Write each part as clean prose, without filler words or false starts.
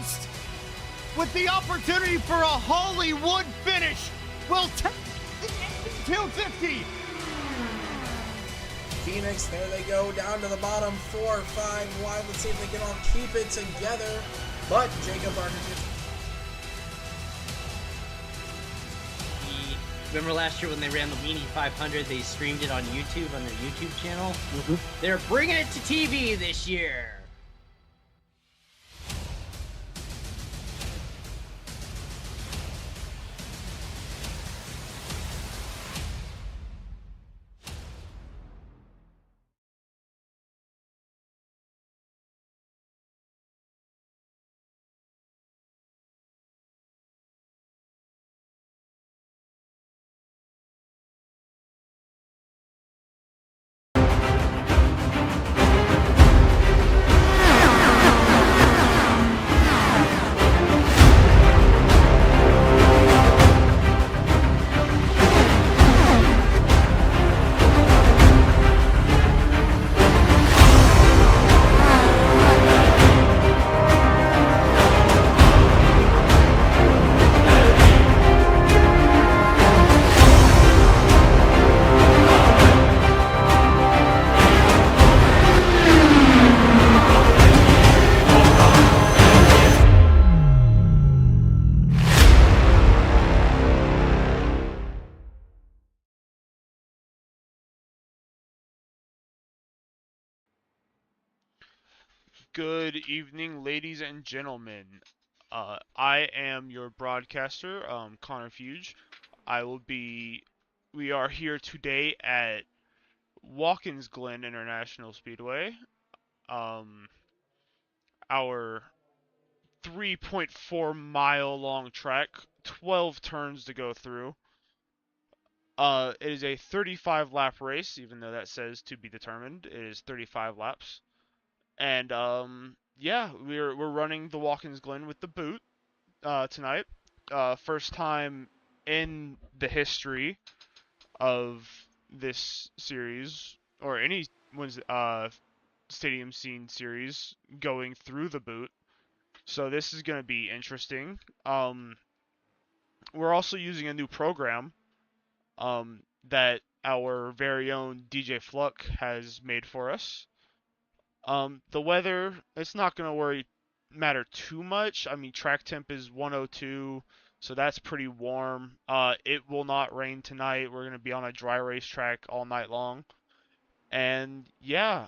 Prost, with the opportunity for a Hollywood finish, will take the Indy 250. Phoenix, there they go, down to the bottom, 4 or 5 wide. Let's see if they can all keep it together. But Jacob Barker gets... Remember last year when they ran the Weenie 500, they streamed it on YouTube, on their YouTube channel? Mm-hmm. They're bringing it to TV this year! Good evening, ladies and gentlemen. I am your broadcaster, Connor Fuge. We are here today at Watkins Glen International Speedway. Our 3.4 mile long track, 12 turns to go through. It is a 35 lap race, even though that says to be determined. It is 35 laps. And yeah, we're running the Watkins Glen with the boot tonight. First time in the history of this series or anyone's stadium scene series going through the boot. So this is going to be interesting. We're also using a new program that our very own DJ Fluck has made for us. The weather, it's not going to matter too much. I mean, track temp is 102, so that's pretty warm. It will not rain tonight. We're going to be on a dry racetrack all night long. And yeah,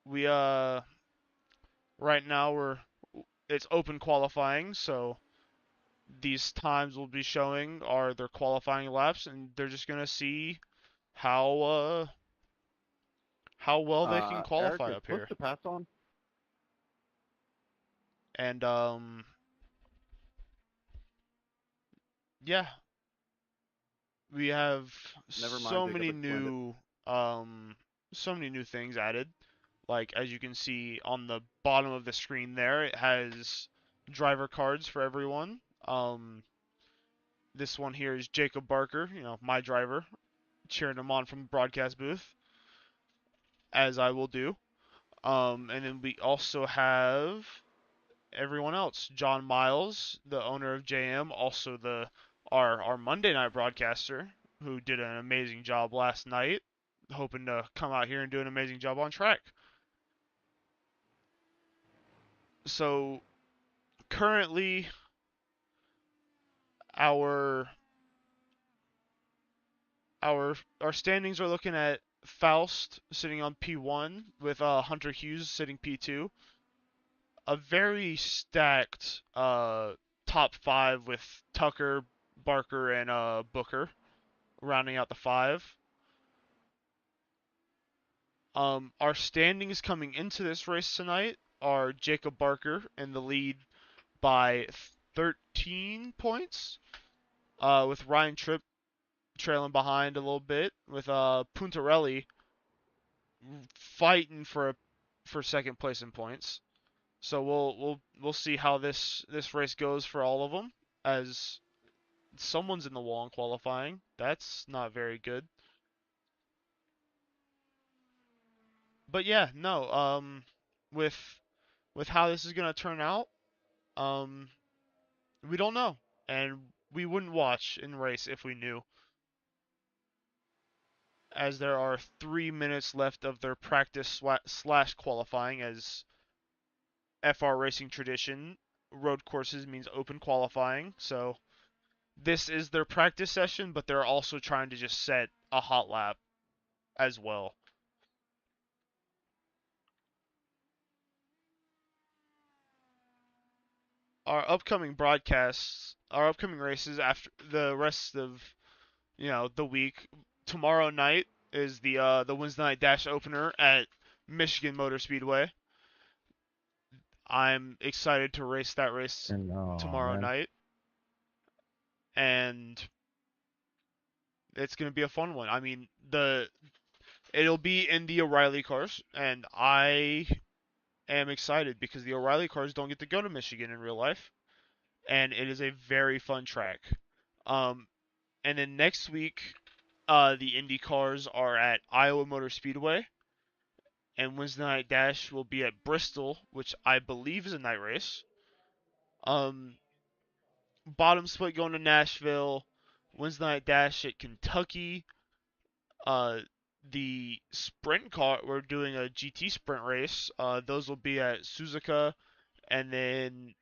we right now it's open qualifying, so these times we'll be showing are their qualifying laps, and they're just going to see how well they can qualify Erik, up here. push the pass on. And yeah, we have so many new things added. Like, as you can see on the bottom of the screen there, it has driver cards for everyone. This one here is Jacob Barker, my driver, cheering him on from the broadcast booth, as I will do. And then we also have everyone else. John Miles, the owner of JM, also our Monday night broadcaster, who did an amazing job last night, hoping to come out here and do an amazing job on track. So currently our standings are looking at Faust sitting on P1 with Hunter Hughes sitting P2. A very stacked top 5 with Tucker, Barker, and Booker rounding out the 5. Our standings coming into this race tonight are Jacob Barker in the lead by 13 points, with Ryan Tripp trailing behind a little bit, with Puntarelli fighting for second place in points. So we'll see how this race goes for all of them, as someone's in the wall in qualifying. That's not very good. But yeah, no, with with how this is going to turn out, we don't know. And we wouldn't watch in race if we knew, as there are 3 minutes left of their practice slash qualifying, as FR racing tradition, road courses means open qualifying. So this is their practice session, but they're also trying to just set a hot lap as well. Our upcoming broadcasts, our upcoming races after the rest of, the week. Tomorrow night is the Wednesday night dash opener at Michigan Motor Speedway. I'm excited to race that race tomorrow night, and it's gonna be a fun one. I mean, it'll be in the O'Reilly cars, and I am excited because the O'Reilly cars don't get to go to Michigan in real life, and it is a very fun track. And then next week, the Indy cars are at Iowa Motor Speedway, and Wednesday Night Dash will be at Bristol, which I believe is a night race. Bottom split going to Nashville, Wednesday Night Dash at Kentucky. The sprint car, we're doing a GT sprint race. Those will be at Suzuka, and then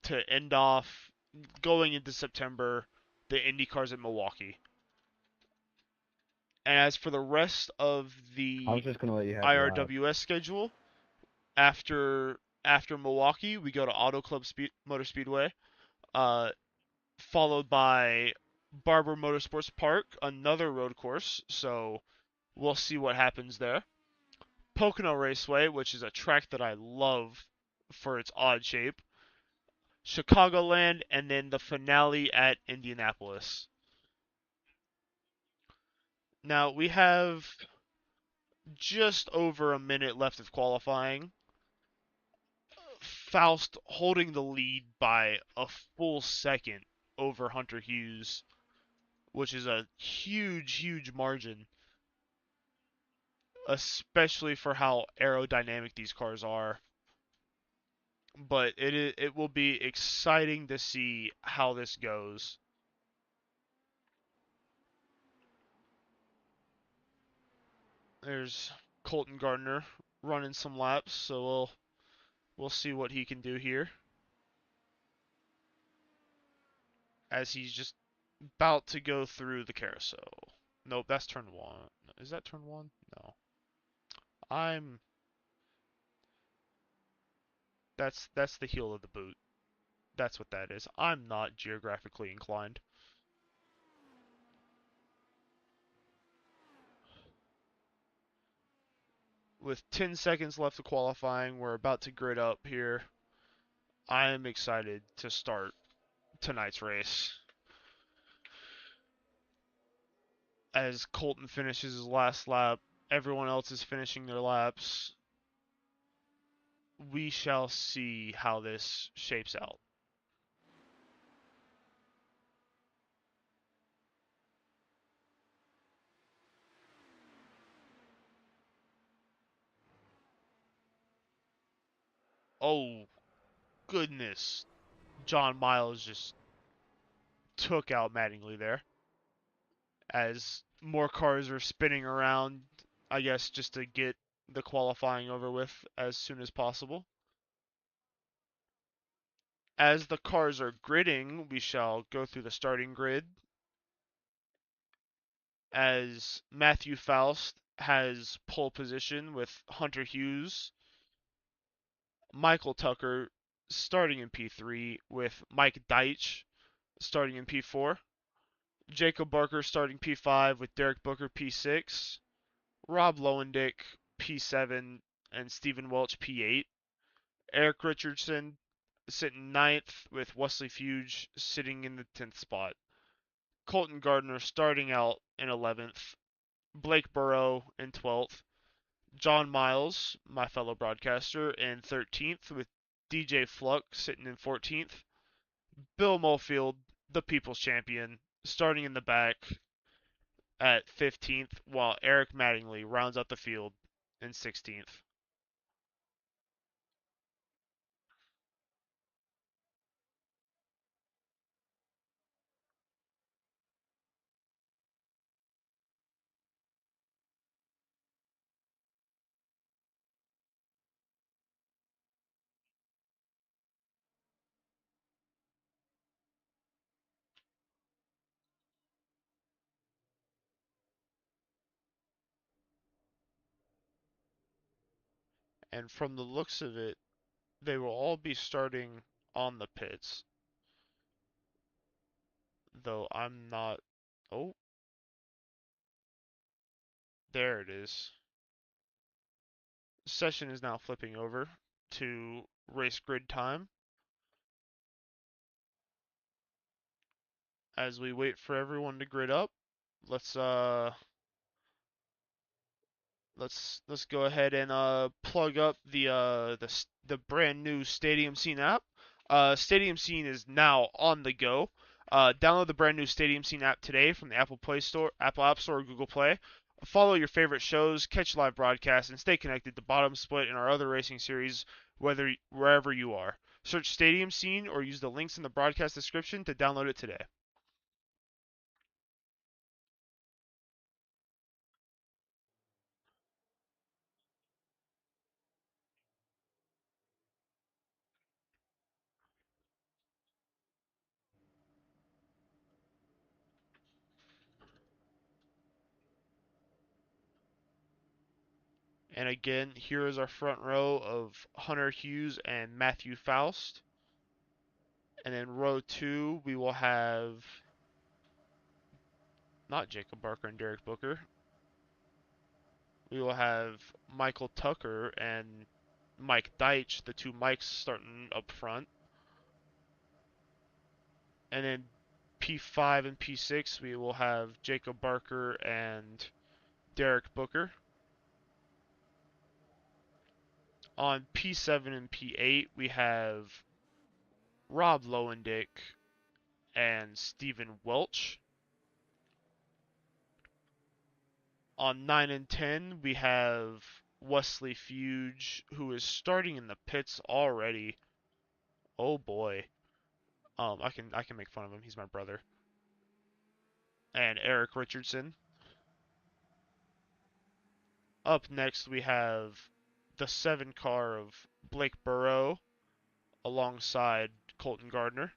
to end off going into September, the Indy cars at Milwaukee. And as for the rest of the I was just gonna let you have IRWS schedule, after Milwaukee, we go to Auto Club Motor Speedway, followed by Barber Motorsports Park, another road course. So we'll see what happens there. Pocono Raceway, which is a track that I love for its odd shape. Chicagoland, and then the finale at Indianapolis. Now, we have just over a minute left of qualifying. Faust holding the lead by a full second over Hunter Hughes, which is a huge, huge margin, especially for how aerodynamic these cars are. But it will be exciting to see how this goes. There's Colton Gardner running some laps, so we'll see what he can do here, as he's just about to go through the carousel. Nope, that's turn 1. Is that turn 1? No. That's the heel of the boot. That's what that is. I'm not geographically inclined. With 10 seconds left of qualifying, we're about to grid up here. I am excited to start tonight's race, as Colton finishes his last lap. Everyone else is finishing their laps. We shall see how this shapes out. Oh, goodness. John Miles just took out Mattingly there, as more cars are spinning around, I guess, just to get the qualifying over with as soon as possible. As the cars are gridding, we shall go through the starting grid, as Matthew Faust has pole position with Hunter Hughes. Michael Tucker starting in P3 with Mike Deitch starting in P4. Jacob Barker starting P5 with Derek Booker P6. Rob Lowendick P7 and Stephen Welch P8. Erik Richardson sitting 9th with Wesley Fuge sitting in the 10th spot. Colton Gardner starting out in 11th. Blake Burrow in 12th. John Miles, my fellow broadcaster, in 13th, with DJ Fluck sitting in 14th. Bill Mofield, the People's Champion, starting in the back at 15th, while Eric Mattingly rounds out the field in 16th. And from the looks of it, they will all be starting on the pits. Though I'm not... Oh. There it is. Session is now flipping over to race grid time. As we wait for everyone to grid up, let's go ahead and plug up the brand new Stadium Scene app. Stadium Scene is now on the go. Download the brand new Stadium Scene app today from the Apple Play Store, Apple App Store, or Google Play. Follow your favorite shows, catch live broadcasts, and stay connected to Bottom Split and our other racing series, wherever you are. Search Stadium Scene or use the links in the broadcast description to download it today. And again, here is our front row of Hunter Hughes and Matthew Faust. And then row 2, we will have not Jacob Barker and Derek Booker. We will have Michael Tucker and Mike Deitch, the two Mikes starting up front. And then P5 and P6, we will have Jacob Barker and Derek Booker. On P7 and P8, we have Rob Lowendick and Stephen Welch. On 9 and 10, we have Wesley Fuge, who is starting in the pits already. Oh boy. I can make fun of him. He's my brother. And Erik Richardson. Up next, we have the 7 car of Blake Burrow alongside Colton Gardner.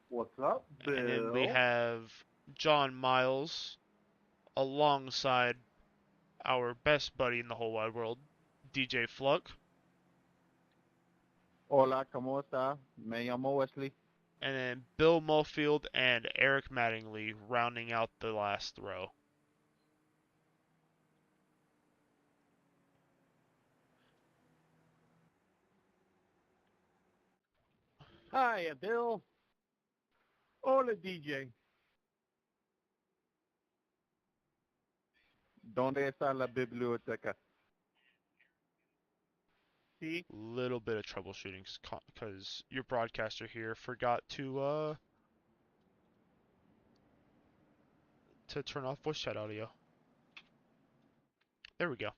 What's up, Bill? And then we have John Miles alongside our best buddy in the whole wide world, DJ Fluck. Hola, ¿cómo está? Me llamo Wesley. And then Bill Mulfield and Eric Mattingly rounding out the last row. Hi, Bill. Hola, DJ. ¿Dónde está la biblioteca? Sí. Little bit of troubleshooting because your broadcaster here forgot to turn off voice chat audio. There we go.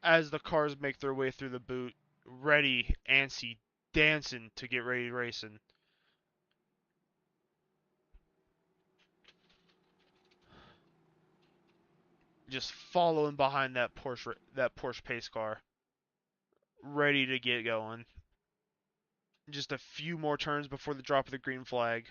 As the cars make their way through the boot, ready, antsy, dancing to get ready racing. Just following behind that Porsche pace car, ready to get going. Just a few more turns before the drop of the green flag.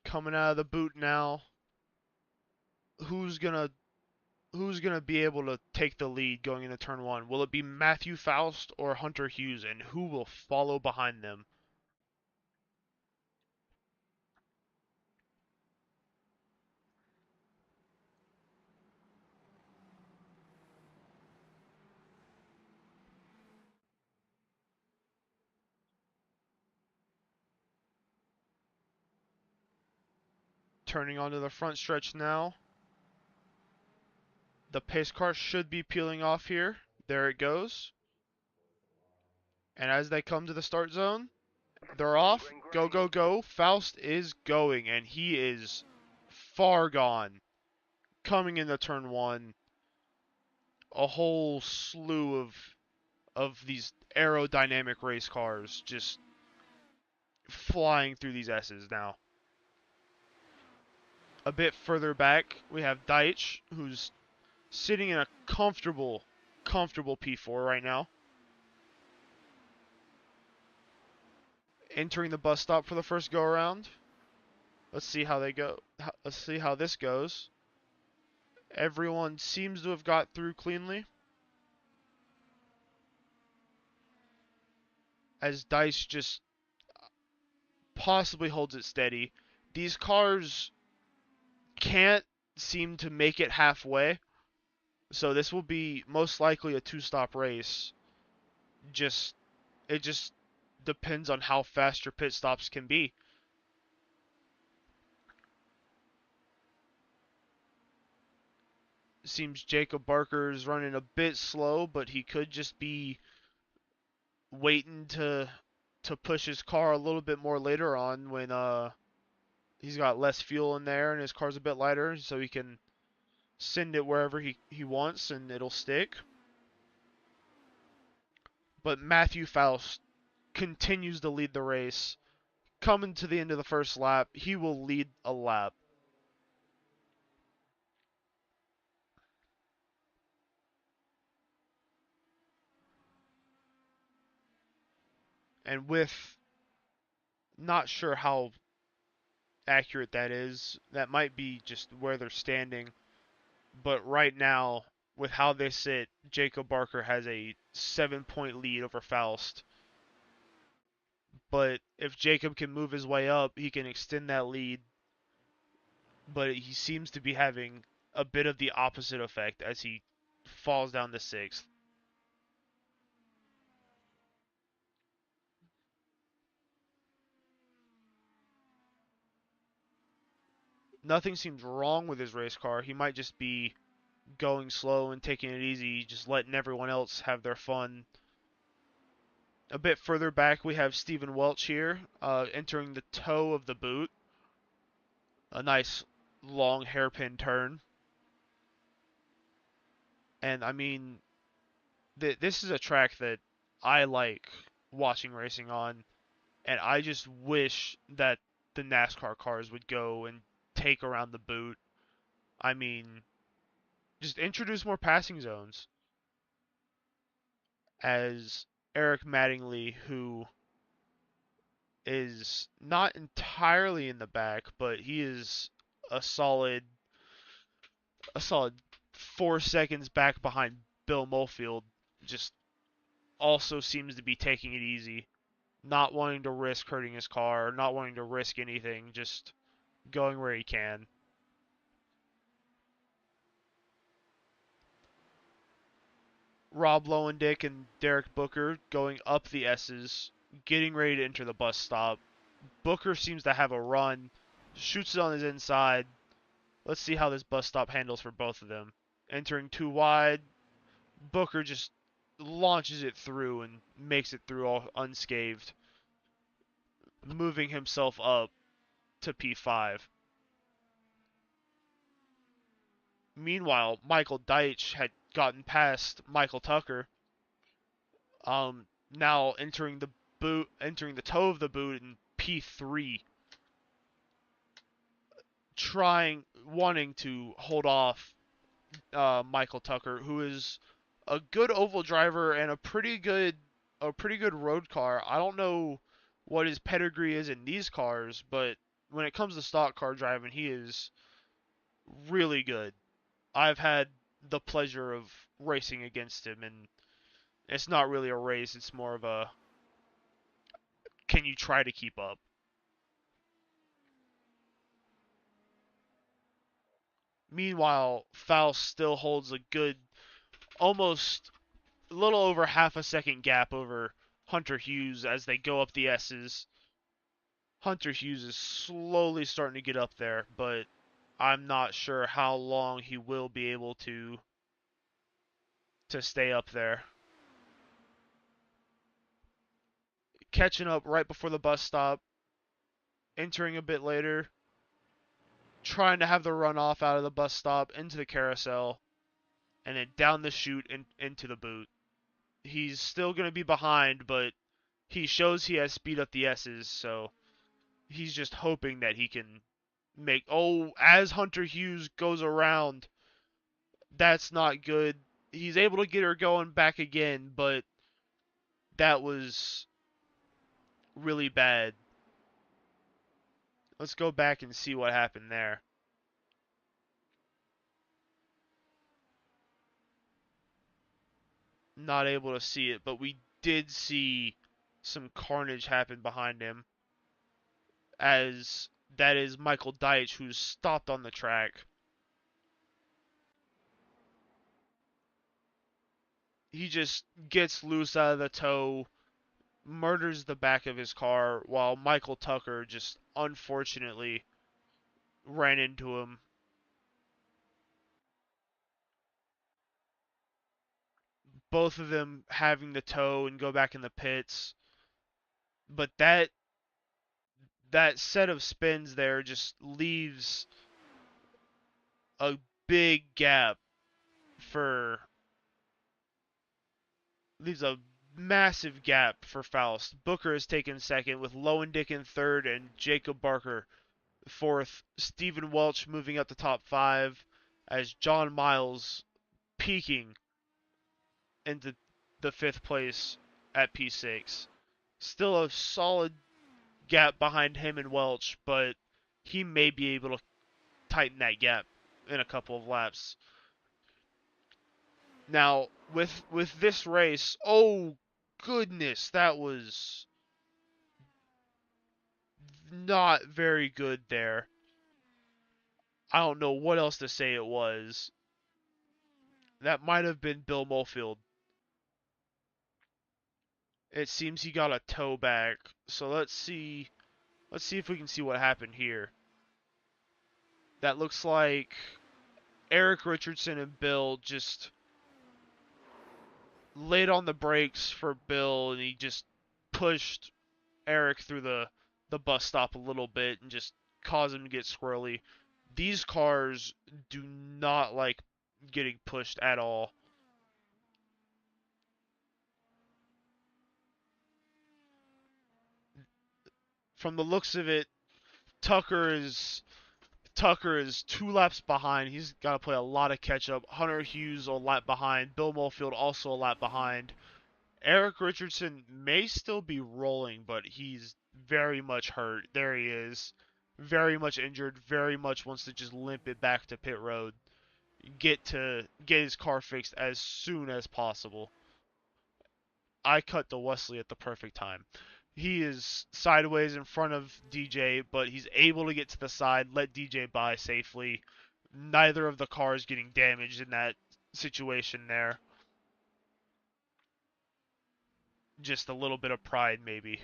Coming out of the boot now. Who's gonna be able to take the lead going into turn 1? Will it be Matthew Faust or Hunter Hughes, and who will follow behind them? Turning onto the front stretch now. The pace car should be peeling off here. There it goes. And as they come to the start zone, they're off. Go, go, go. Faust is going, and he is far gone. Coming into turn 1. A whole slew of these aerodynamic race cars just flying through these S's now. A bit further back, we have Deitch, who's sitting in a comfortable P4 right now. Entering the bus stop for the first go around. Let's see how they go. Let's see how this goes. Everyone seems to have got through cleanly. As Deitch just possibly holds it steady. These cars can't seem to make it halfway. So this will be most likely a 2-stop race. It just depends on how fast your pit stops can be. Seems Jacob Barker is running a bit slow, but he could just be waiting to push his car a little bit more later on when he's got less fuel in there and his car's a bit lighter, so he can send it wherever he wants and it'll stick. But Matthew Faust continues to lead the race. Coming to the end of the first lap, he will lead a lap. And with, not sure how accurate that is, that might be just where they're standing. But right now, with how they sit, Jacob Barker has a 7-point lead over Faust. But if Jacob can move his way up, he can extend that lead. But he seems to be having a bit of the opposite effect as he falls down to 6th. Nothing seems wrong with his race car. He might just be going slow and taking it easy, just letting everyone else have their fun. A bit further back, we have Stephen Welch here, entering the toe of the boot. A nice long hairpin turn. And I mean, this is a track that I like watching racing on, and I just wish that the NASCAR cars would go and take around the boot. I mean, just introduce more passing zones. As Eric Mattingly, who is not entirely in the back, but he is a solid 4 seconds back behind Bill Molefield, just also seems to be taking it easy, not wanting to risk hurting his car, not wanting to risk anything, just going where he can. Rob Lowendick and Derek Booker going up the S's, getting ready to enter the bus stop. Booker seems to have a run, shoots it on his inside. Let's see how this bus stop handles for both of them. Entering too wide, Booker just launches it through and makes it through all unscathed, moving himself up to P5. Meanwhile, Michael Deitch had gotten past Michael Tucker. Now entering the toe of the boot in P3, wanting to hold off Michael Tucker, who is a good oval driver and a pretty good road car. I don't know what his pedigree is in these cars, but when it comes to stock car driving, he is really good. I've had the pleasure of racing against him, and it's not really a race, it's more of a, can you try to keep up? Meanwhile, Faust still holds a good, almost a little over half a second gap over Hunter Hughes as they go up the S's. Hunter Hughes is slowly starting to get up there, but I'm not sure how long he will be able to stay up there. Catching up right before the bus stop, entering a bit later, trying to have the runoff out of the bus stop into the carousel, and then down the chute into the boot. He's still going to be behind, but he shows he has speed up the S's, so he's just hoping that he can make... Oh, as Hunter Hughes goes around, that's not good. He's able to get her going back again, but that was really bad. Let's go back and see what happened there. Not able to see it, but we did see some carnage happen behind him, as that is Michael Deitch, who's stopped on the track. He just gets loose out of the tow, murders the back of his car, while Michael Tucker just unfortunately ran into him. Both of them having to tow and go back in the pits. But that set of spins there just leaves a big gap leaves a massive gap for Faust. Booker is taken second, with Lowendick in third and Jacob Barker fourth. Stephen Welch moving up the top 5 as John Miles peaking into the 5th place at P6. Still a solid gap behind him and Welch, but he may be able to tighten that gap in a couple of laps. Now, with this race, oh goodness, that was not very good there. I don't know what else to say it was. That might have been Bill Mofield. It seems he got a tow back. So let's see if we can see what happened here. That looks like Erik Richardson and Bill just laid on the brakes for Bill, and he just pushed Erik through the bus stop a little bit and just caused him to get squirrely. These cars do not like getting pushed at all. From the looks of it, Tucker is 2 laps behind. He's got to play a lot of catch up. Hunter Hughes a lap behind. Bill Mofield also a lap behind. Erik Richardson may still be rolling, but he's very much hurt. There he is. Very much injured. Very much wants to just limp it back to pit road. Get his car fixed as soon as possible. I cut to Wesley at the perfect time. He is sideways in front of DJ, but he's able to get to the side, let DJ by safely. Neither of the cars getting damaged in that situation there. Just a little bit of pride, maybe.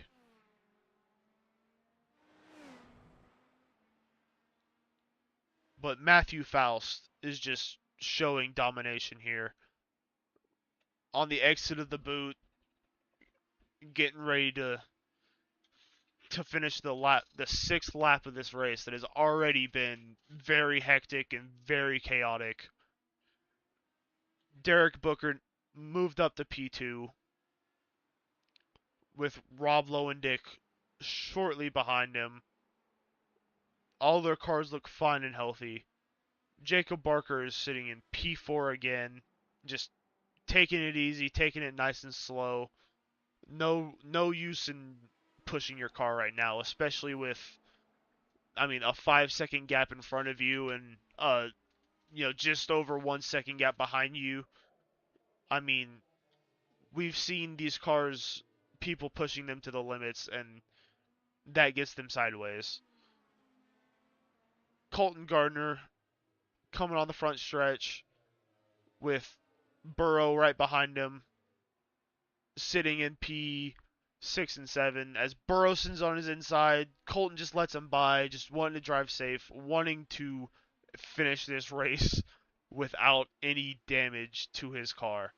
But Matthew Faust is just showing domination here. On the exit of the boot, getting ready to finish the 6th lap of this race that has already been very hectic and very chaotic. Derek Booker moved up to P2 with Rob Lowendick shortly behind him. All their cars look fine and healthy. Jacob Barker is sitting in P4 again, just taking it easy, taking it nice and slow. No use in pushing your car right now, especially with, a 5-second gap in front of you and just over 1 second gap behind you. We've seen these cars, people pushing them to the limits, and that gets them sideways. Colton Gardner coming on the front stretch with Burrow right behind him, sitting in P7 6 and 7. As Burrowson's on his inside, Colton just lets him by, just wanting to drive safe, wanting to finish this race without any damage to his car.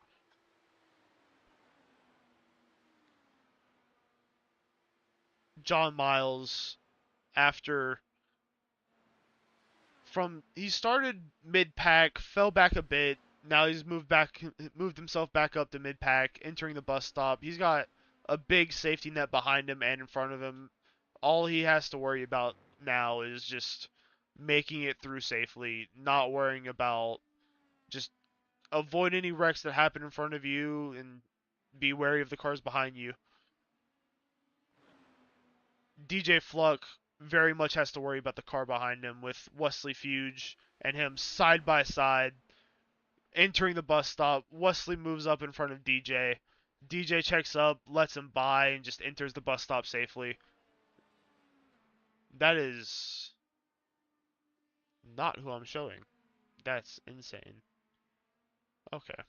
John Miles, he started mid-pack, fell back a bit. Now he's moved himself back up to mid-pack, entering the bus stop. He's got a big safety net behind him and in front of him. All he has to worry about now is just making it through safely, not worrying about, just avoid any wrecks that happen in front of you and be wary of the cars behind you. DJ Fluck very much has to worry about the car behind him, with Wesley Fuge and him side by side entering the bus stop. Wesley moves up in front of DJ. DJ checks up, lets him by, and just enters the bus stop safely. That is not who I'm showing. That's insane. Okay.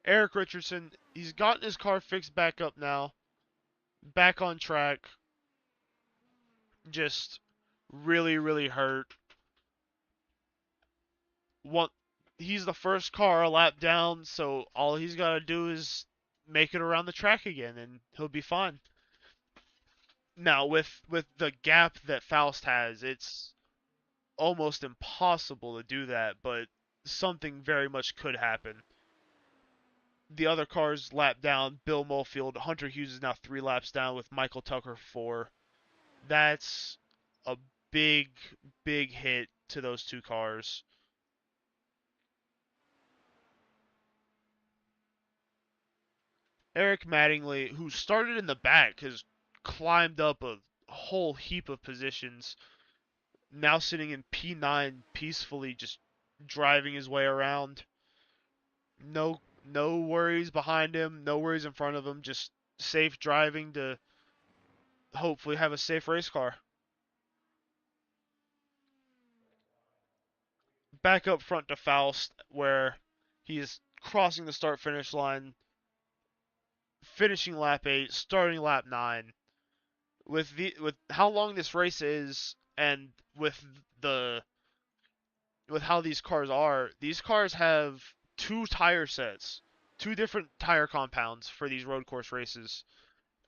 Erik Richardson, he's gotten his car fixed back up now. Back on track. Just really, really hurt. He's the first car a lap down, so all he's got to do is make it around the track again, and he'll be fine. Now, with the gap that Faust has, it's almost impossible to do that, but something very much could happen. The other cars lap down. Bill Mofield, Hunter Hughes is now 3 laps down with Michael Tucker 4. That's a big, big hit to those 2 cars. Eric Mattingly, who started in the back, has climbed up a whole heap of positions. Now sitting in P9 peacefully, just driving his way around. No worries behind him, no worries in front of him, just safe driving to hopefully have a safe race car. Back up front to Faust, where he is crossing the start-finish line, finishing lap 8, starting lap 9. With how long this race is, and with how these cars have 2 tire sets, 2 different tire compounds for these road course races.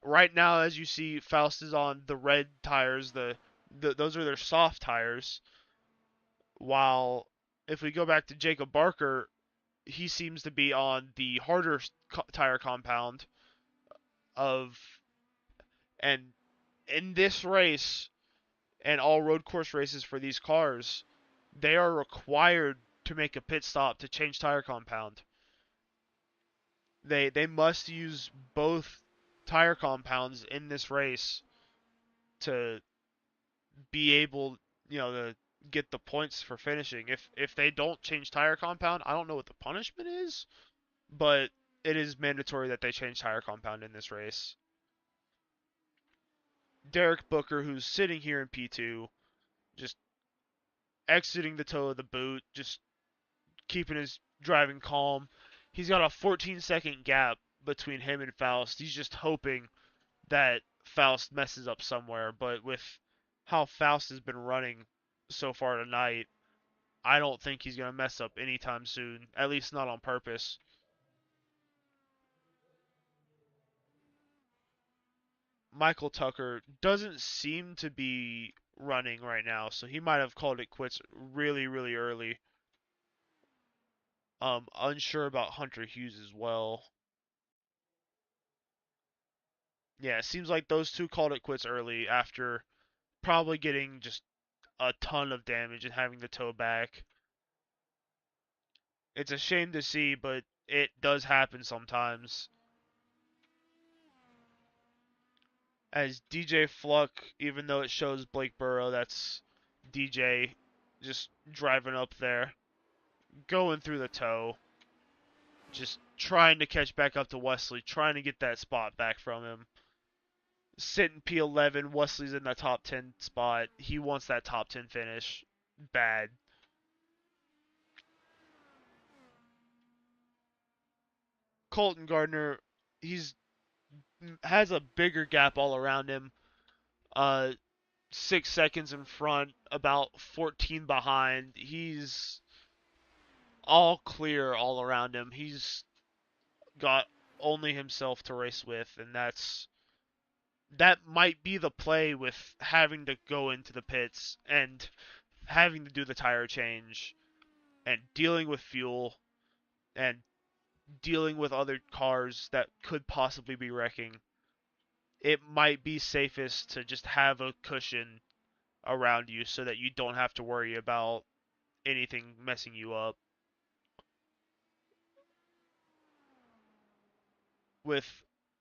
Right now, as you see, Faust is on the red tires. Those are their soft tires. While if we go back to Jacob Barker, he seems to be on the harder tire compound and in this race and all road course races for these cars, they are required to make a pit stop to change tire compound. They must use both tire compounds in this race to be able, to get the points for finishing. If they don't change tire compound, I don't know what the punishment is, but it is mandatory that they change tire compound in this race. Derek Booker, who's sitting here in P2, just exiting the toe of the boot, just keeping his driving calm. He's got a 14-second gap between him and Faust. He's just hoping that Faust messes up somewhere, but with how Faust has been running so far tonight, I don't think he's going to mess up anytime soon, at least not on purpose. Michael Tucker doesn't seem to be running right now, so he might have called it quits really, really early. Unsure about Hunter Hughes as well. Yeah, it seems like those 2 called it quits early after probably getting just a ton of damage and having the tow back. It's a shame to see, but it does happen sometimes. As DJ Fluck, even though it shows Blake Burrow, that's DJ just driving up there, going through the tow, just trying to catch back up to Wesley, trying to get that spot back from him. Sitting P11, Wesley's in the top 10 spot. He wants that top 10 finish bad. Colton Gardner he's has a bigger gap all around him. 6 seconds in front, about 14 behind. He's all clear all around him. He's got only himself to race with, and that might be the play with having to go into the pits and having to do the tire change and dealing with fuel and dealing with other cars that could possibly be wrecking. It might be safest to just have a cushion around you so that you don't have to worry about anything messing you up. With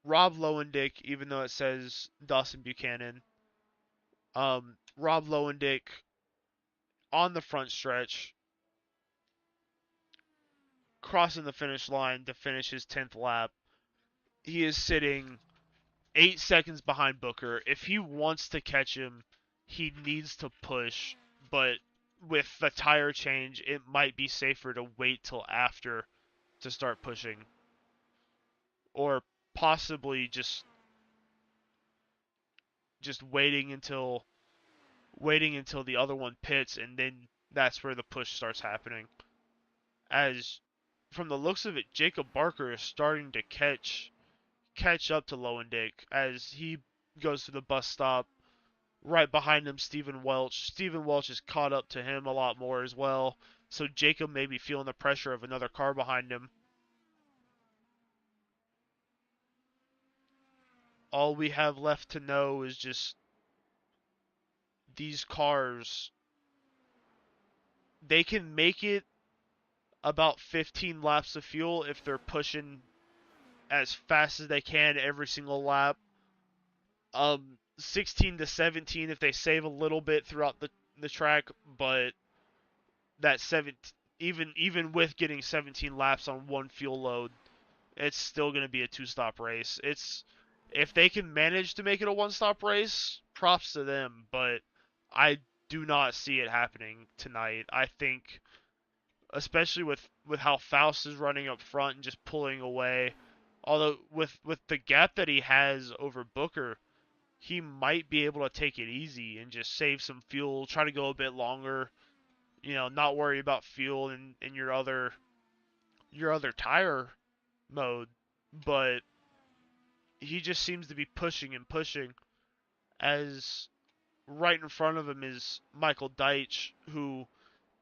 Rob Lowendick, even though it says Dawson Buchanan, Rob Lowendick on the front stretch, crossing the finish line to finish his 10th lap. He is sitting 8 seconds behind Booker. If he wants to catch him, he needs to push, but with the tire change, it might be safer to wait till after to start pushing. Or possibly just waiting until the other one pits, and then that's where the push starts happening. As from the looks of it, Jacob Barker is starting to catch up to Lowendick as he goes to the bus stop. Right behind him, Stephen Welch. Stephen Welch has caught up to him a lot more as well, so Jacob may be feeling the pressure of another car behind him. All we have left to know is just these cars, they can make it about 15 laps of fuel if they're pushing as fast as they can every single lap. 16 to 17 if they save a little bit throughout the track, but that even with getting 17 laps on one fuel load, it's still going to be a two-stop race. If they can manage to make it a one-stop race, props to them, but I do not see it happening tonight. I think, especially with how Faust is running up front and just pulling away, although with the gap that he has over Booker, he might be able to take it easy and just save some fuel, try to go a bit longer, not worry about fuel in your other tire mode, but he just seems to be pushing and pushing, as right in front of him is Michael Deitch, who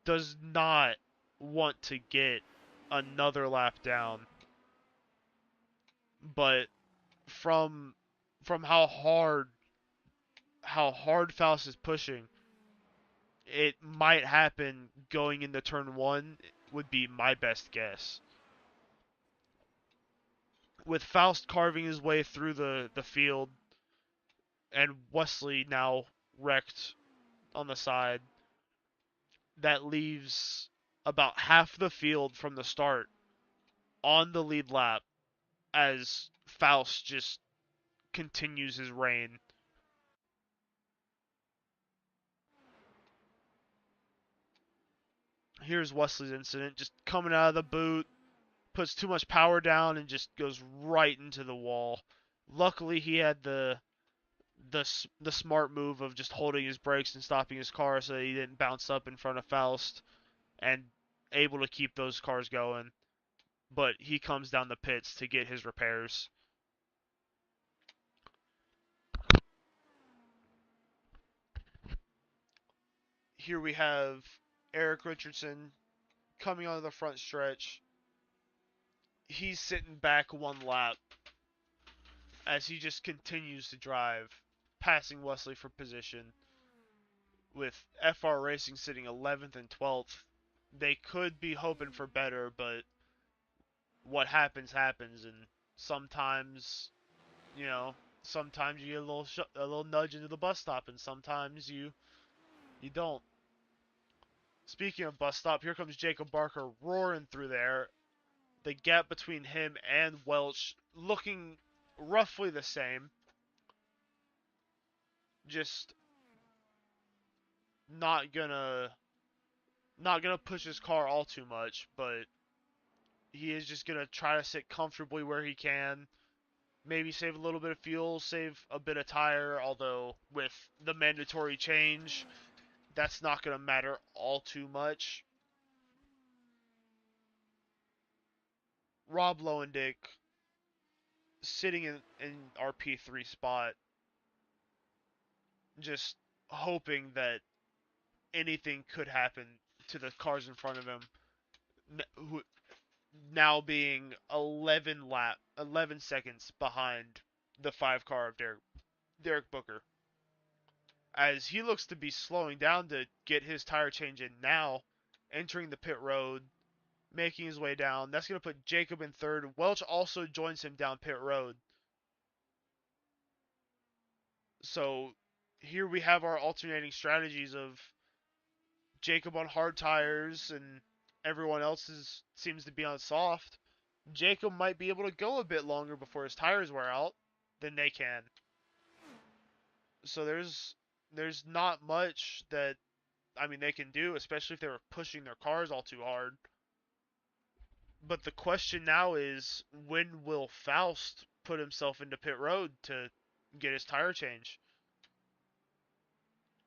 does not want to get another lap down. But from how hard Faust is pushing, it might happen going into turn 1 would be my best guess. With Faust carving his way through the field and Wesley now wrecked on the side, that leaves about half the field from the start on the lead lap as Faust just continues his reign. Here's Wesley's incident, just coming out of the boot, puts too much power down and just goes right into the wall. Luckily, he had the smart move of just holding his brakes and stopping his car so that he didn't bounce up in front of Faust, and able to keep those cars going. But he comes down the pits to get his repairs. Here we have Erik Richardson coming onto the front stretch. He's sitting back one lap as he just continues to drive, passing Wesley for position. With FR Racing sitting 11th and 12th, they could be hoping for better, but what happens, and sometimes, sometimes you get a little nudge into the bus stop, and sometimes you don't. Speaking of bus stop, here comes Jacob Barker roaring through there. The gap between him and Welch looking roughly the same. Just not gonna push his car all too much, but he is just gonna try to sit comfortably where he can, maybe save a little bit of fuel, save a bit of tire, although with the mandatory change, that's not going to matter all too much. Rob Lowendick sitting in our P3 spot, just hoping that anything could happen to the cars in front of him, who now being 11 seconds behind the 5 car of Derek Booker, as he looks to be slowing down to get his tire change in now, entering the pit road, making his way down. That's going to put Jacob in third. Welch also joins him down pit road. So here we have our alternating strategies of Jacob on hard tires and everyone else seems to be on soft. Jacob might be able to go a bit longer before his tires wear out than they can. So there's not much that, I mean, they can do, especially if they were pushing their cars all too hard. But the question now is, when will Faust put himself into pit road to get his tire change?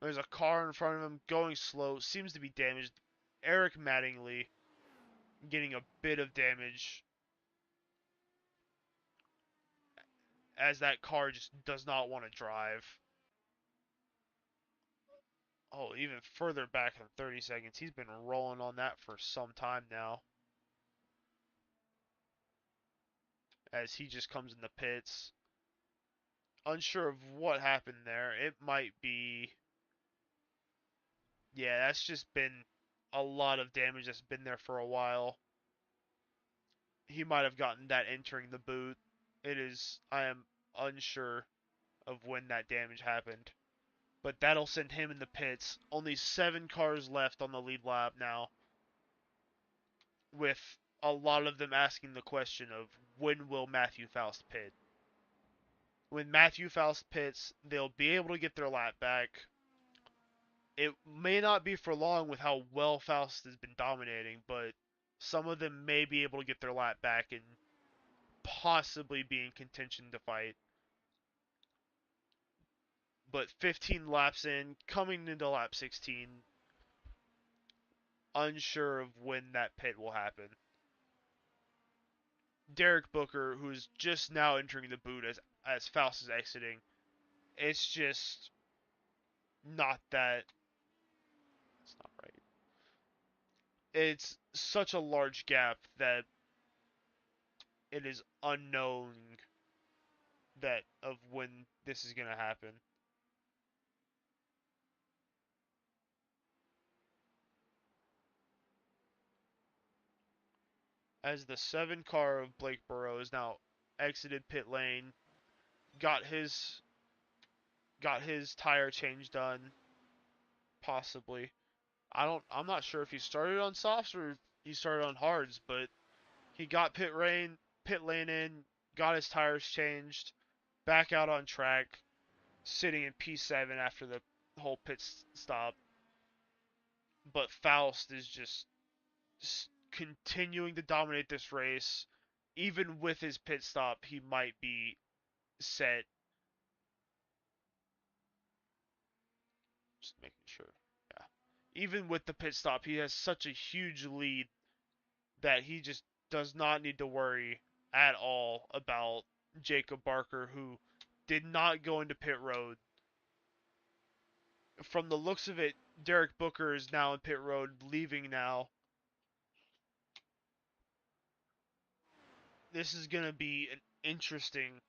There's a car in front of him going slow, seems to be damaged. Eric Mattingly getting a bit of damage as that car just does not want to drive. Oh, even further back than 30 seconds. He's been rolling on that for some time now. As he just comes in the pits. Unsure of what happened there. It might be... Yeah, that's just been a lot of damage that's been there for a while. He might have gotten that entering the boot. I am unsure of when that damage happened. But that'll send him in the pits. Only 7 cars left on the lead lap now, with a lot of them asking the question of, when will Matthew Faust pit? When Matthew Faust pits, they'll be able to get their lap back. It may not be for long with how well Faust has been dominating, but some of them may be able to get their lap back and possibly be in contention to fight. But 15 laps in, coming into lap 16, unsure of when that pit will happen. Derek Booker, who's just now entering the boot as Faust is exiting, it's just not that... It's not right. It's such a large gap that it is unknown that of when this is going to happen. As the 7 car of Blake Burrows now exited pit lane, got his tire change done, possibly. I'm not sure if he started on softs or he started on hards, but he got pit lane in, got his tires changed, back out on track, sitting in P7 after the whole pit stop. But Faust is just continuing to dominate this race. Even with his pit stop, he might be set. Just making sure. Yeah. Even with the pit stop, he has such a huge lead that he just does not need to worry at all about Jacob Barker, who did not go into pit road. From the looks of it, Derek Booker is now in pit road, leaving now. This is going to be an interesting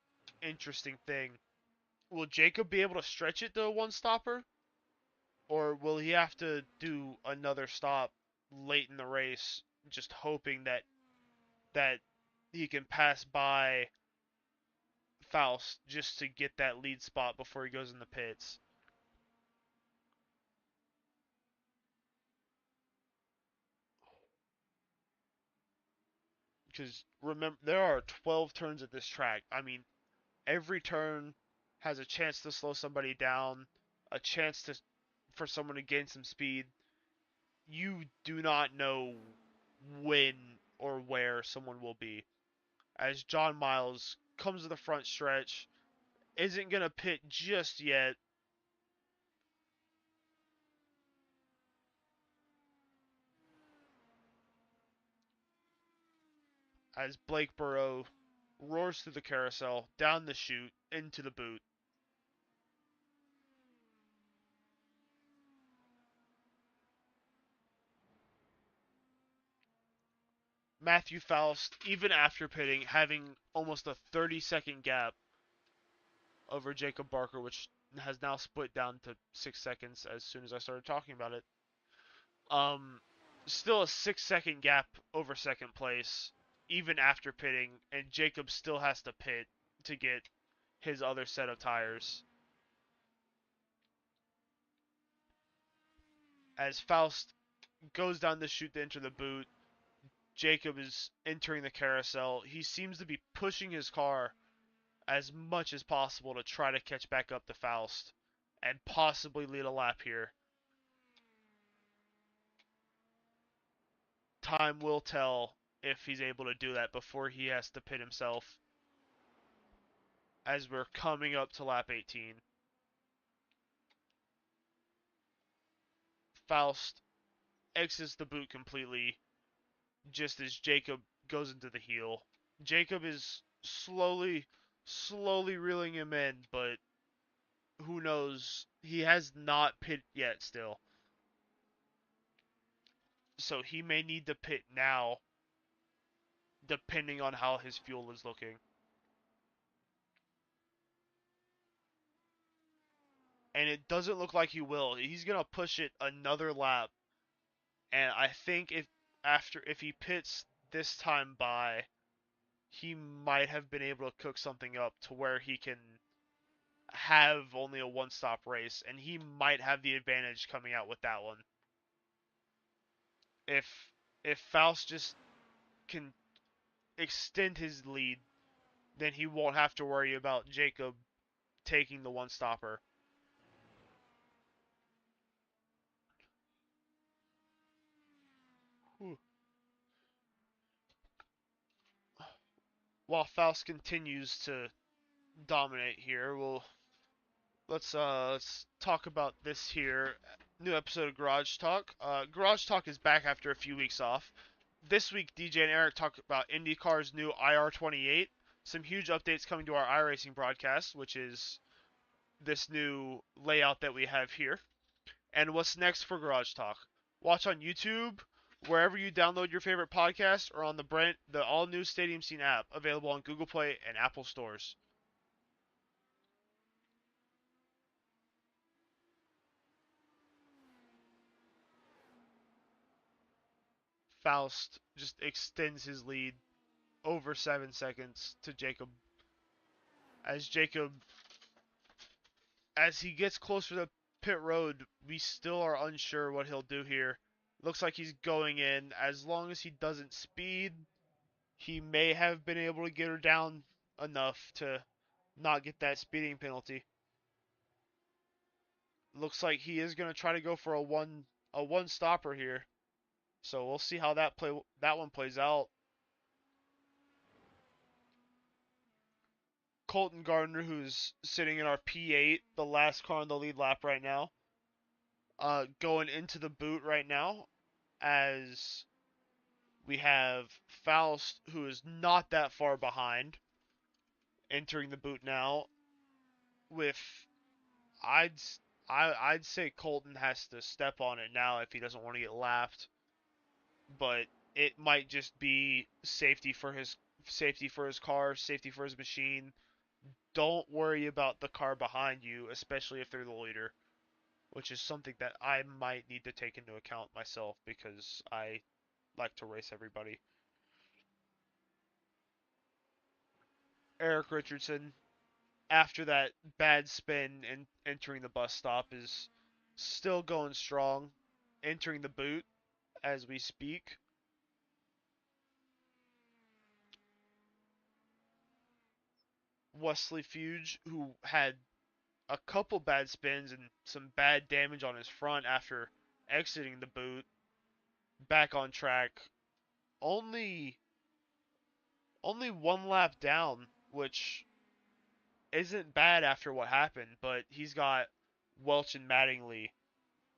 thing. Will Jacob be able to stretch it to a one-stopper? Or will he have to do another stop late in the race, just hoping that he can pass by Faust just to get that lead spot before he goes in the pits? Because remember, there are 12 turns at this track. I mean, every turn has a chance to slow somebody down, a chance for someone to gain some speed. You do not know when or where someone will be. as John Miles comes to the front stretch. Isn't going to pit just yet. As Blake Burrow roars through the carousel, down the chute, into the boot. Matthew Faust, even after pitting, having almost a 30-second gap over Jacob Barker, which has now split down to 6 seconds as soon as I started talking about it. Still a 6-second gap over second place, even after pitting, and Jacob still has to pit to get his other set of tires. As Faust goes down the chute to enter the boot, Jacob is entering the carousel. He seems to be pushing his car as much as possible to try to catch back up to Faust and possibly lead a lap here. Time will tell if he's able to do that before he has to pit himself, as we're coming up to lap 18. Faust exits the boot completely just as Jacob goes into the heel. Jacob is slowly reeling him in, but who knows? He has not pit yet still. So he may need to pit now, depending on how his fuel is looking. And it doesn't look like he will. He's going to push it another lap. And I think if he pits this time by, he might have been able to cook something up to where he can have only a one-stop race, and he might have the advantage coming out with that one. If Faust just can extend his lead, then he won't have to worry about Jacob taking the one-stopper. While Faust continues to dominate here, let's talk about this here. New episode of Garage Talk. Garage Talk is back after a few weeks off. This week, DJ and Eric talk about IndyCar's new IR28. Some huge updates coming to our iRacing broadcast, which is this new layout that we have here. And what's next for Garage Talk? Watch on YouTube, wherever you download your favorite podcast, or on the all-new Stadium Scene app, available on Google Play and Apple stores. Faust just extends his lead over 7 seconds to Jacob. As he gets closer to pit road, we still are unsure what he'll do here. Looks like he's going in. As long as he doesn't speed, he may have been able to get her down enough to not get that speeding penalty. Looks like he is going to try to go for a one stopper here. So we'll see how that one plays out. Colton Gardner, who's sitting in our P8, the last car on the lead lap right now, going into the boot right now, as we have Faust, who is not that far behind, entering the boot now. With I'd say Colton has to step on it now if he doesn't want to get lapped. But it might just be safety for his car, safety for his machine. Don't worry about the car behind you, especially if they're the leader, which is something that I might need to take into account myself because I like to race everybody. Erik Richardson, after that bad spin and entering the bus stop, is still going strong, entering the boot as we speak. Wesley Fuge, who had a couple bad spins and some bad damage on his front after exiting the boot, back on track. Only only 1 lap down, which isn't bad after what happened, but he's got Welch and Mattingly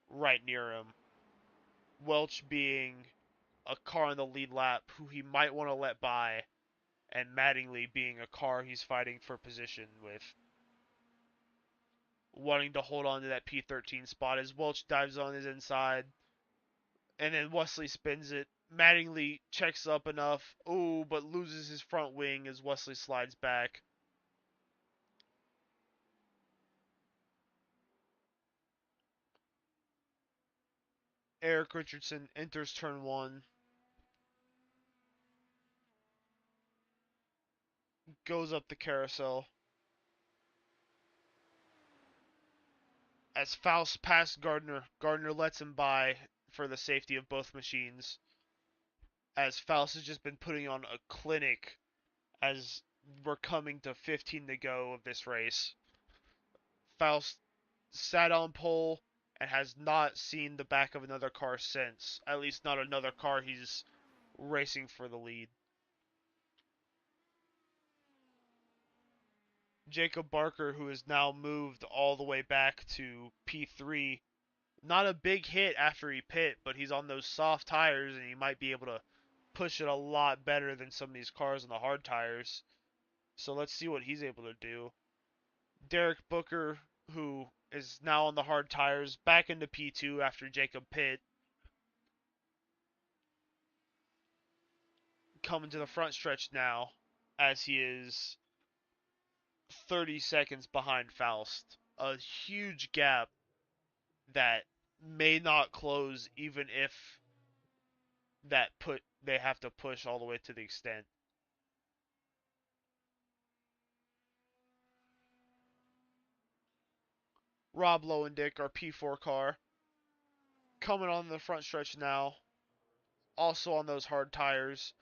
right near him. Welch being a car in the lead lap who he might want to let by, and Mattingly being a car he's fighting for position with, wanting to hold on to that P13 spot as Welch dives on his inside, and then Wesley spins it. Mattingly checks up enough, but loses his front wing as Wesley slides back. Erik Richardson enters turn 1. Goes up the carousel. As Faust passed Gardner, Gardner lets him by for the safety of both machines. As Faust has just been putting on a clinic as we're coming to 15 to go of this race. Faust sat on pole and has not seen the back of another car since. At least not another car he's racing for the lead. Jacob Barker, who has now moved all the way back to P3. Not a big hit after he pit, but he's on those soft tires and he might be able to push it a lot better than some of these cars on the hard tires. So let's see what he's able to do. Derek Booker, who is now on the hard tires, back into P2 after Jacob pit. Coming to the front stretch now, as he is 30 seconds behind Faust. A huge gap that may not close even if they have to push all the way to the extent. Rob Lowendick, our P4 car, coming on the front stretch now, also on those hard tires.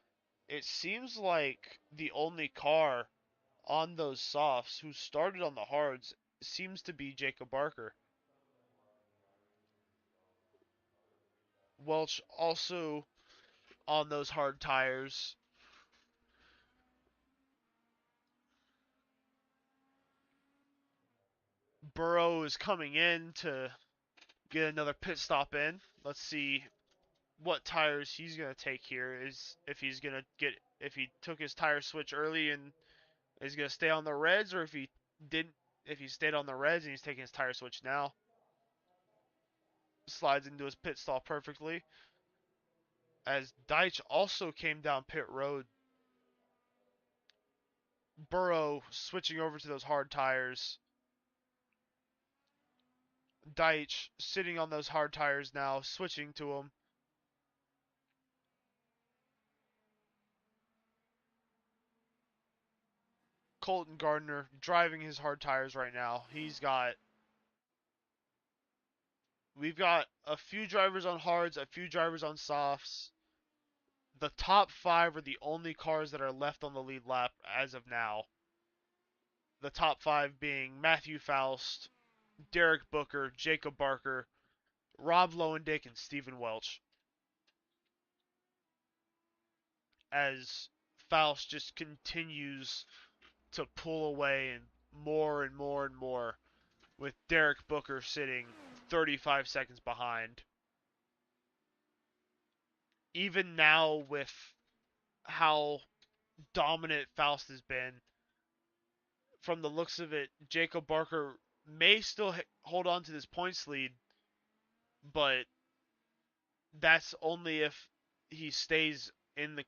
It seems like the only car on those softs who started on the hards seems to be Jacob Barker. Welch also on those hard tires. Burrow is coming in to get another pit stop in. Let's see what tires he's gonna take here. Is if he took his tire switch early and is gonna stay on the reds, or if he didn't, if he stayed on the reds and he's taking his tire switch now. Slides into his pit stall perfectly. As Deitch also came down pit road. Burrow switching over to those hard tires. Deitch sitting on those hard tires now, switching to them. Colton Gardner driving his hard tires right now. We've got a few drivers on hards, a few drivers on softs. The top 5 are the only cars that are left on the lead lap as of now. The top 5 being Matthew Faust, Derek Booker, Jacob Barker, Rob Lowendick, and Stephen Welch. As Faust just continues to pull away and more and more and more, with Derek Booker sitting 35 seconds behind. Even now, with how dominant Faust has been, from the looks of it, Jacob Barker may still hold on to this points lead, but that's only if he stays in the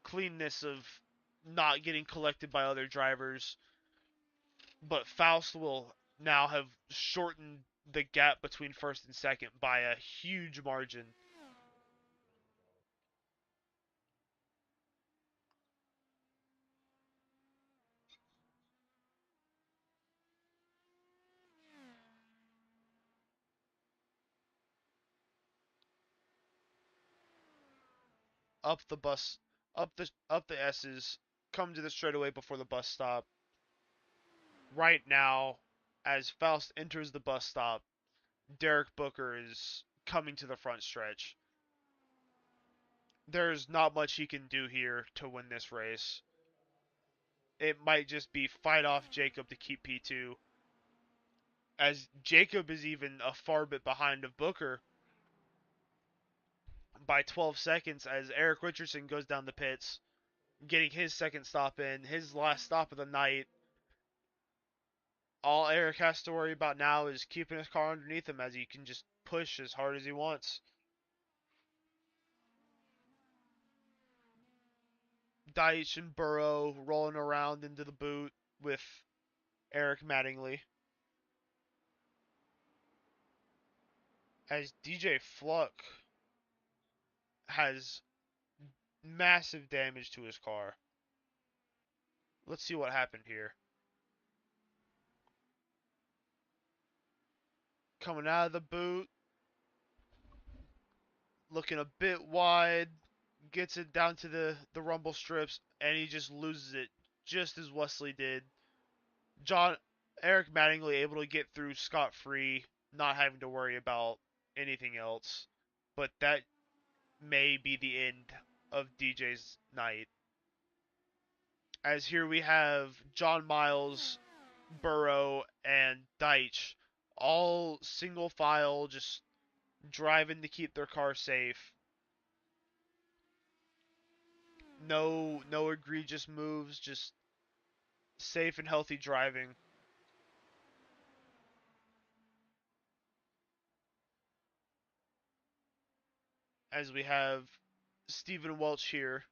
cleanness of not getting collected by other drivers. But Faust will now have shortened the gap between first and second by a huge margin. Up the bus, up the S's, come to the straightaway before the bus stop. Right now, as Faust enters the bus stop, Derek Booker is coming to the front stretch. there's not much he can do here to win this race. It might just be fight off Jacob to keep P2, as Jacob is even a far bit behind of Booker by 12 seconds as Erik Richardson goes down the pits, getting his second stop in, his last stop of the night. All Erik has to worry about now is keeping his car underneath him, as he can just push as hard as he wants. Deitch and Burrow rolling around into the boot with Eric Mattingly. As DJ Fluck has massive damage to his car. Let's see what happened here. Coming out of the boot, looking a bit wide, gets it down to the rumble strips, and he just loses it, just as Wesley did. Eric Mattingly able to get through scot-free, not having to worry about anything else. But that may be the end of DJ's night. As here we have John Miles, Burrow, and Deitch all single file, just driving to keep their car safe. No egregious moves, just safe and healthy driving. As we have Stephen Welch here,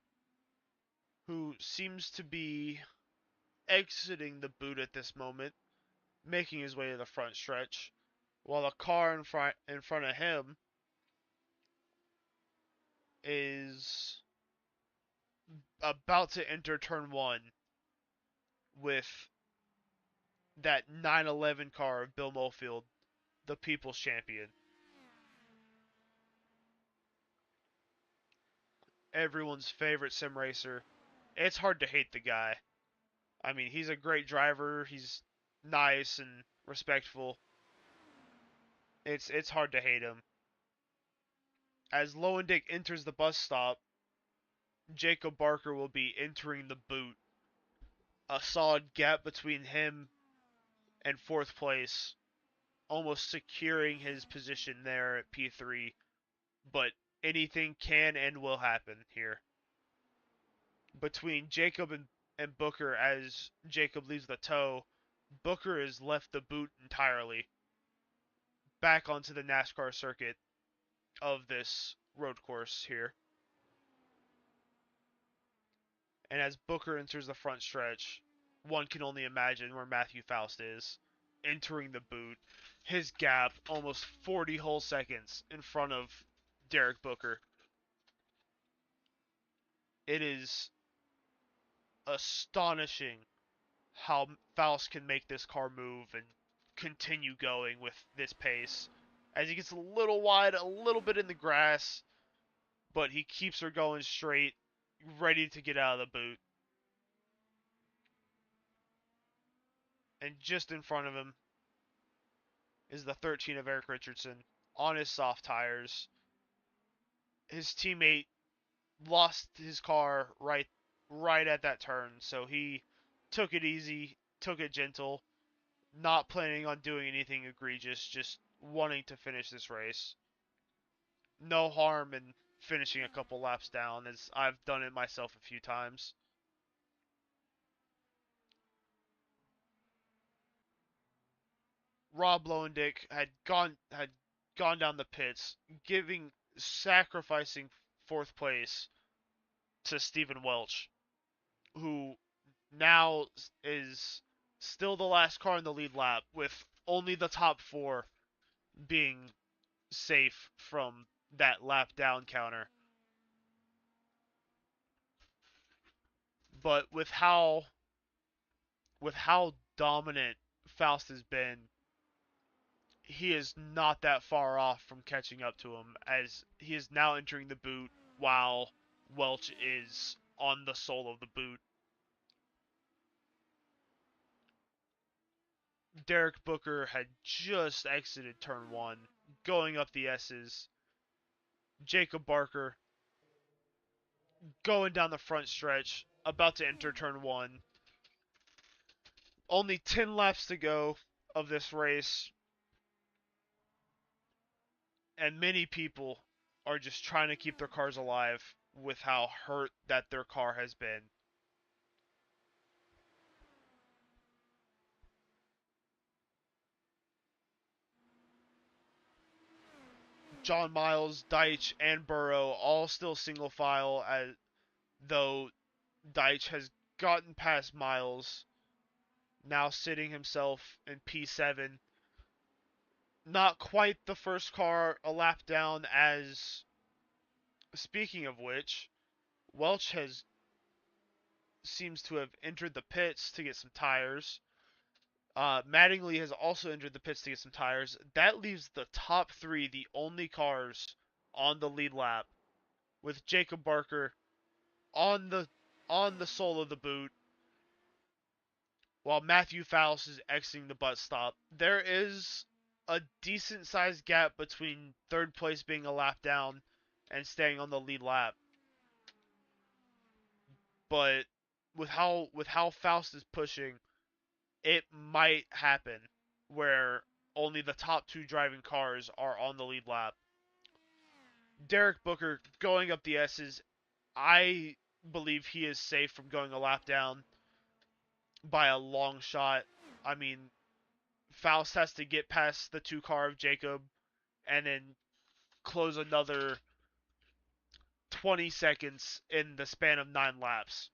who seems to be exiting the boot at this moment, making his way to the front stretch, while the car in front of him is about to enter turn 1 with that 911 car of Bill Mofield, the People's Champion. Everyone's favorite sim racer. It's hard to hate the guy. I mean, he's a great driver. He's nice and respectful. It's hard to hate him. As Lowendick enters the bus stop, Jacob Barker will be entering the boot. A solid gap between him and 4th place, almost securing his position there at P3. But anything can and will happen here. Between Jacob and Booker, as Jacob leaves the tow, Booker has left the boot entirely, back onto the NASCAR circuit of this road course here. And as Booker enters the front stretch, one can only imagine where Matthew Faust is, entering the boot. His gap, almost 40 whole seconds in front of Derek Booker. It is astonishing how Faust can make this car move and continue going with this pace. As he gets a little wide, a little bit in the grass, but he keeps her going straight, ready to get out of the boot. And just in front of him is the 13 of Erik Richardson on his soft tires. His teammate lost his car right at that turn, so he took it easy, took it gentle, not planning on doing anything egregious, just wanting to finish this race. No harm in finishing a couple laps down, as I've done it myself a few times. Rob Lowendick had gone down the pits, sacrificing 4th place to Stephen Welch, who now is still the last car in the lead lap, with only the top 4 being safe from that lap down counter. But with how dominant Faust has been, he is not that far off from catching up to him, as he is now entering the boot while Welch is on the sole of the boot. Derek Booker had just exited turn 1, going up the S's. Jacob Barker going down the front stretch, about to enter turn 1. Only 10 laps to go of this race, and many people are just trying to keep their cars alive with how hurt that their car has been. John Miles, Deitch, and Burrow all still single file, as though Deitch has gotten past Miles, now sitting himself in P7. Not quite the first car a lap down, as, speaking of which, Welch seems to have entered the pits to get some tires. Mattingly has also entered the pits to get some tires. That leaves the top 3 the only cars on the lead lap, with Jacob Barker on the sole of the boot, while Matthew Faust is exiting the butt stop. There is a decent sized gap between third place being a lap down and staying on the lead lap. But with how Faust is pushing, it might happen where only the top 2 driving cars are on the lead lap. Derek Booker going up the S's. I believe he is safe from going a lap down by a long shot. I mean, Faust has to get past the 2 car of Jacob and then close another 20 seconds in the span of 9 laps.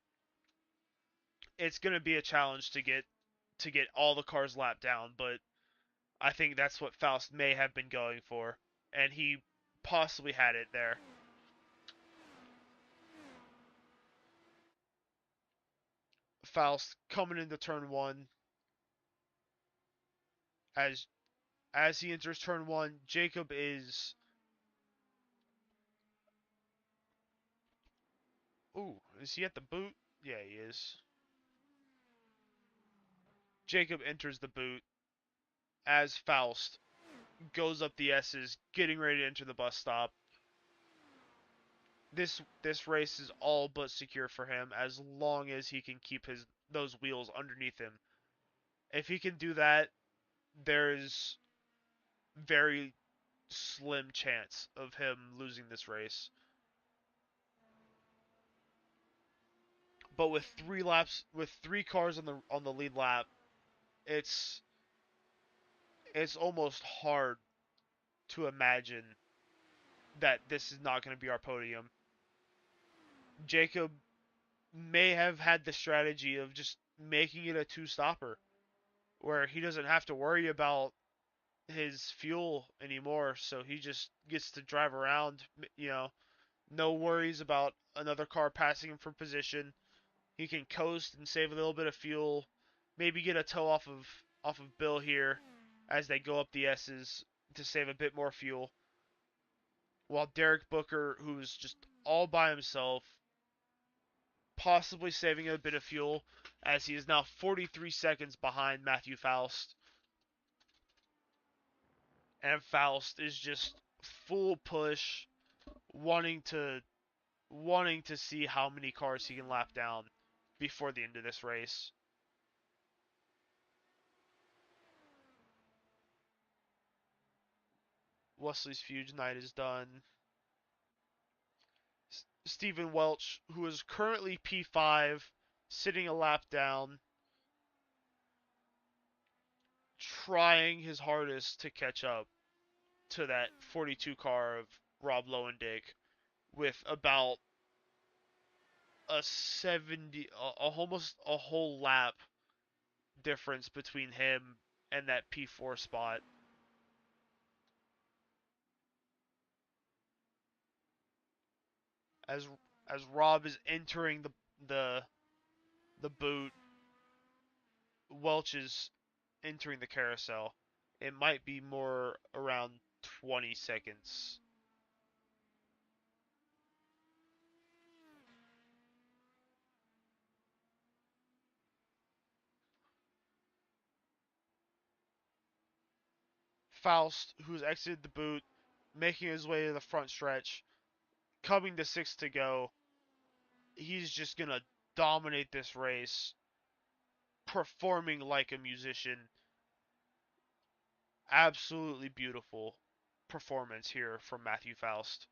It's going to be a challenge to get all the cars lapped down, but I think that's what Faust may have been going for, and he possibly had it there. Faust coming into turn 1. As he enters turn 1, Jacob is... Ooh, is he at the boot? Yeah, he is. Jacob enters the boot as Faust goes up the S's, getting ready to enter the bus stop. This race is all but secure for him as long as he can keep those wheels underneath him. If he can do that, there's very slim chance of him losing this race. But with 3 cars on the lead lap, it's almost hard to imagine that this is not going to be our podium. Jacob may have had the strategy of just making it a 2-stopper, where he doesn't have to worry about his fuel anymore, so he just gets to drive around, no worries about another car passing him for position. He can coast and save a little bit of fuel, maybe get a tow off of Bill here as they go up the S's to save a bit more fuel. While Derek Booker, who's just all by himself, possibly saving a bit of fuel, as he is now 43 seconds behind Matthew Faust. And Faust is just full push, wanting to see how many cars he can lap down before the end of this race. Wesley's Fuge night is done. Stephen Welch, who is currently P5, sitting a lap down, trying his hardest to catch up to that 42 car of Rob Lowendick, with about almost a whole lap difference between him and that P4 spot. As Rob is entering the boot, Welch is entering the carousel. It might be more around 20 seconds. Faust, who's exited the boot, making his way to the front stretch, coming to 6 to go. he's just going to dominate this race, performing like a musician. Absolutely beautiful performance here from Matthew Faust.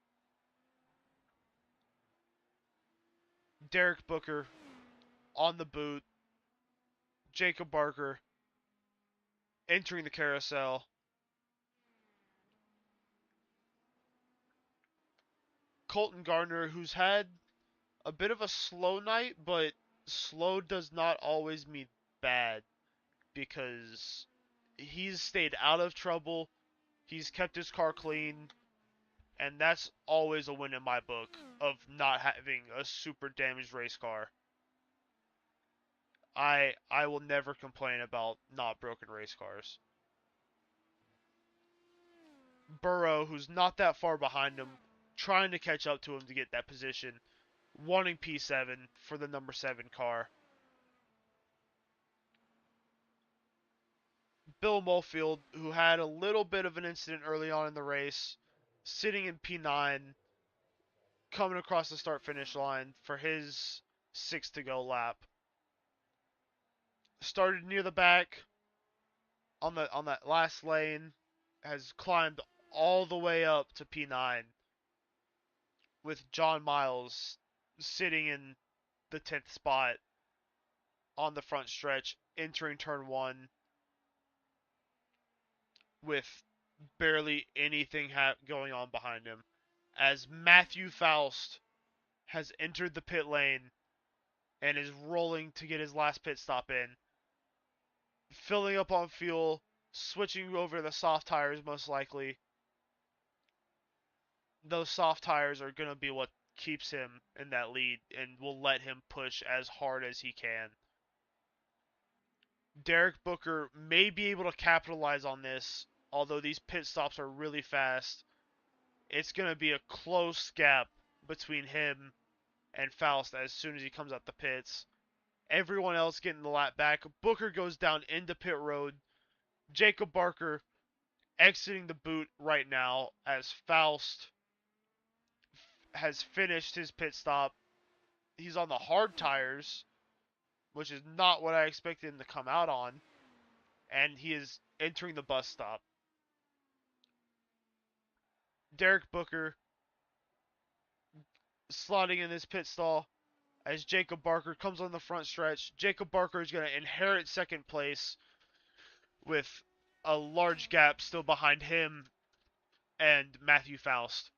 Derek Booker on the boot. Jacob Barker entering the carousel. Colton Gardner, who's had a bit of a slow night, but slow does not always mean bad, because he's stayed out of trouble, he's kept his car clean, and that's always a win in my book of not having a super damaged race car. I will never complain about not broken race cars. Burrow, who's not that far behind him, trying to catch up to him to get that position, wanting P7 for the number 7 car. Bill Mofield, who had a little bit of an incident early on in the race, sitting in P9, coming across the start-finish line for his 6 to go lap. Started near the back on that last lane, has climbed all the way up to P9, with John Miles sitting in the 10th spot on the front stretch, entering turn 1 with barely anything going on behind him, as Matthew Faust has entered the pit lane and is rolling to get his last pit stop in, filling up on fuel, switching over to the soft tires most likely. Those soft tires are going to be what keeps him in that lead and will let him push as hard as he can. Derek Booker may be able to capitalize on this, although these pit stops are really fast. It's going to be a close gap between him and Faust as soon as he comes out the pits. Everyone else getting the lap back. Booker goes down into pit road. Jacob Barker exiting the boot right now as Faust has finished his pit stop. He's on the hard tires, which is not what I expected him to come out on, and he is entering the bus stop. Derek Booker slotting in this pit stall as Jacob Barker comes on the front stretch. Jacob Barker is going to inherit second place with a large gap still behind him and Matthew Faust.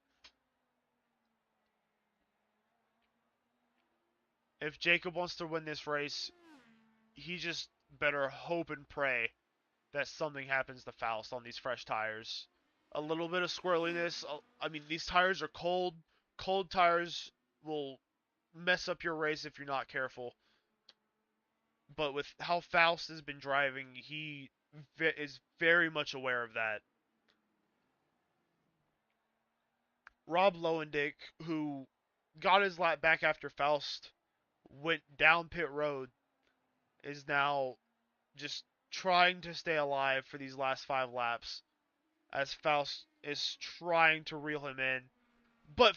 If Jacob wants to win this race, he just better hope and pray that something happens to Faust on these fresh tires. A little bit of squirreliness. I mean, these tires are cold. Cold tires will mess up your race if you're not careful. But with how Faust has been driving, he is very much aware of that. Rob Lowendick, who got his lap back after Faust went down pit road, is now just trying to stay alive for these last 5 laps as Faust is trying to reel him in. But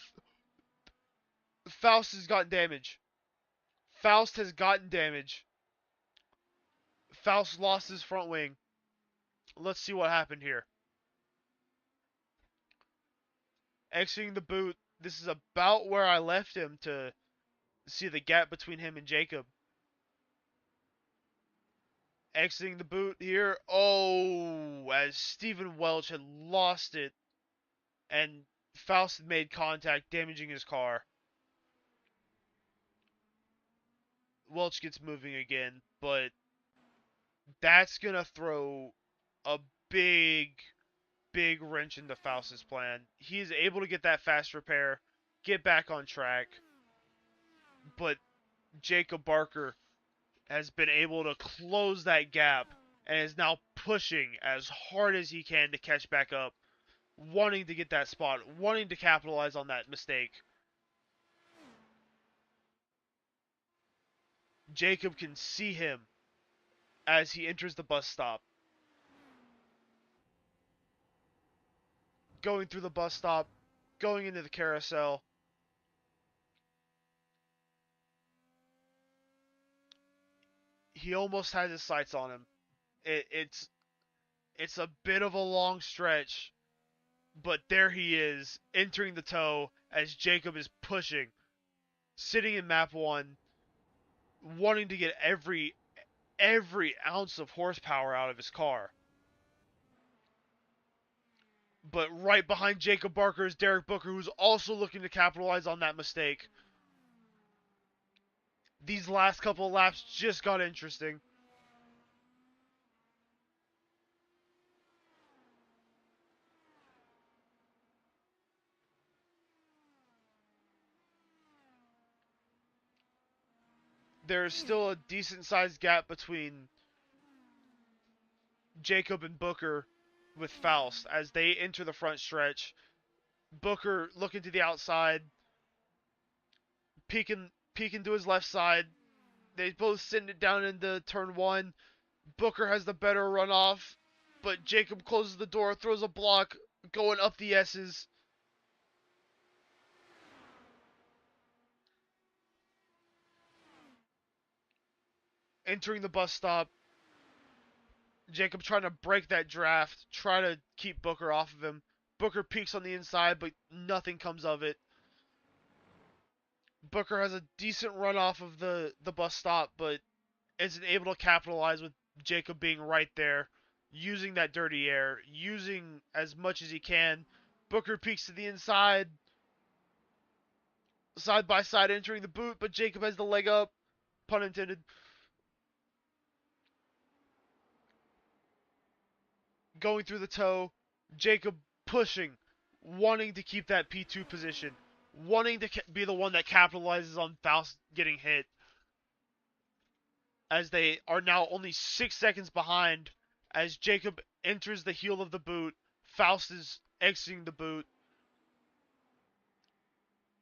Faust has gotten damage. Faust has gotten damage. Faust lost his front wing. Let's see what happened here. Exiting the boot. This is about where I left him to see the gap between him and Jacob. Exiting the boot here. Oh, as Stephen Welch had lost it and Faust had made contact, damaging his car. Welch gets moving again, but that's going to throw a big wrench into Faust's plan. He is able to get that fast repair, get back on track, but Jacob Barker has been able to close that gap and is now pushing as hard as he can to catch back up, wanting to get that spot, wanting to capitalize on that mistake. Jacob can see him as he enters the bus stop. Going through the bus stop, going into the carousel. he almost has his sights on him. It's a bit of a long stretch, but there he is, entering the toe as Jacob is pushing, sitting in map 1, wanting to get every ounce of horsepower out of his car. But right behind Jacob Barker is Derek Booker, who's also looking to capitalize on that mistake. These last couple of laps just got interesting. There's still a decent sized gap between Jacob and Booker with Faust as they enter the front stretch. Booker looking to the outside, peeking to his left side. They both send it down into turn 1. Booker has the better runoff, but Jacob closes the door, throws a block, going up the S's. Entering the bus stop. Jacob trying to break that draft, try to keep Booker off of him. Booker peeks on the inside, but nothing comes of it. Booker has a decent run off of the bus stop, but isn't able to capitalize with Jacob being right there, using that dirty air, using as much as he can. Booker peeks to the inside, side by side entering the boot, but Jacob has the leg up, pun intended. Going through the toe, Jacob pushing, wanting to keep that P2 position, wanting to be the one that capitalizes on Faust getting hit, as they are now only 6 seconds behind as Jacob enters the heel of the boot. Faust is exiting the boot.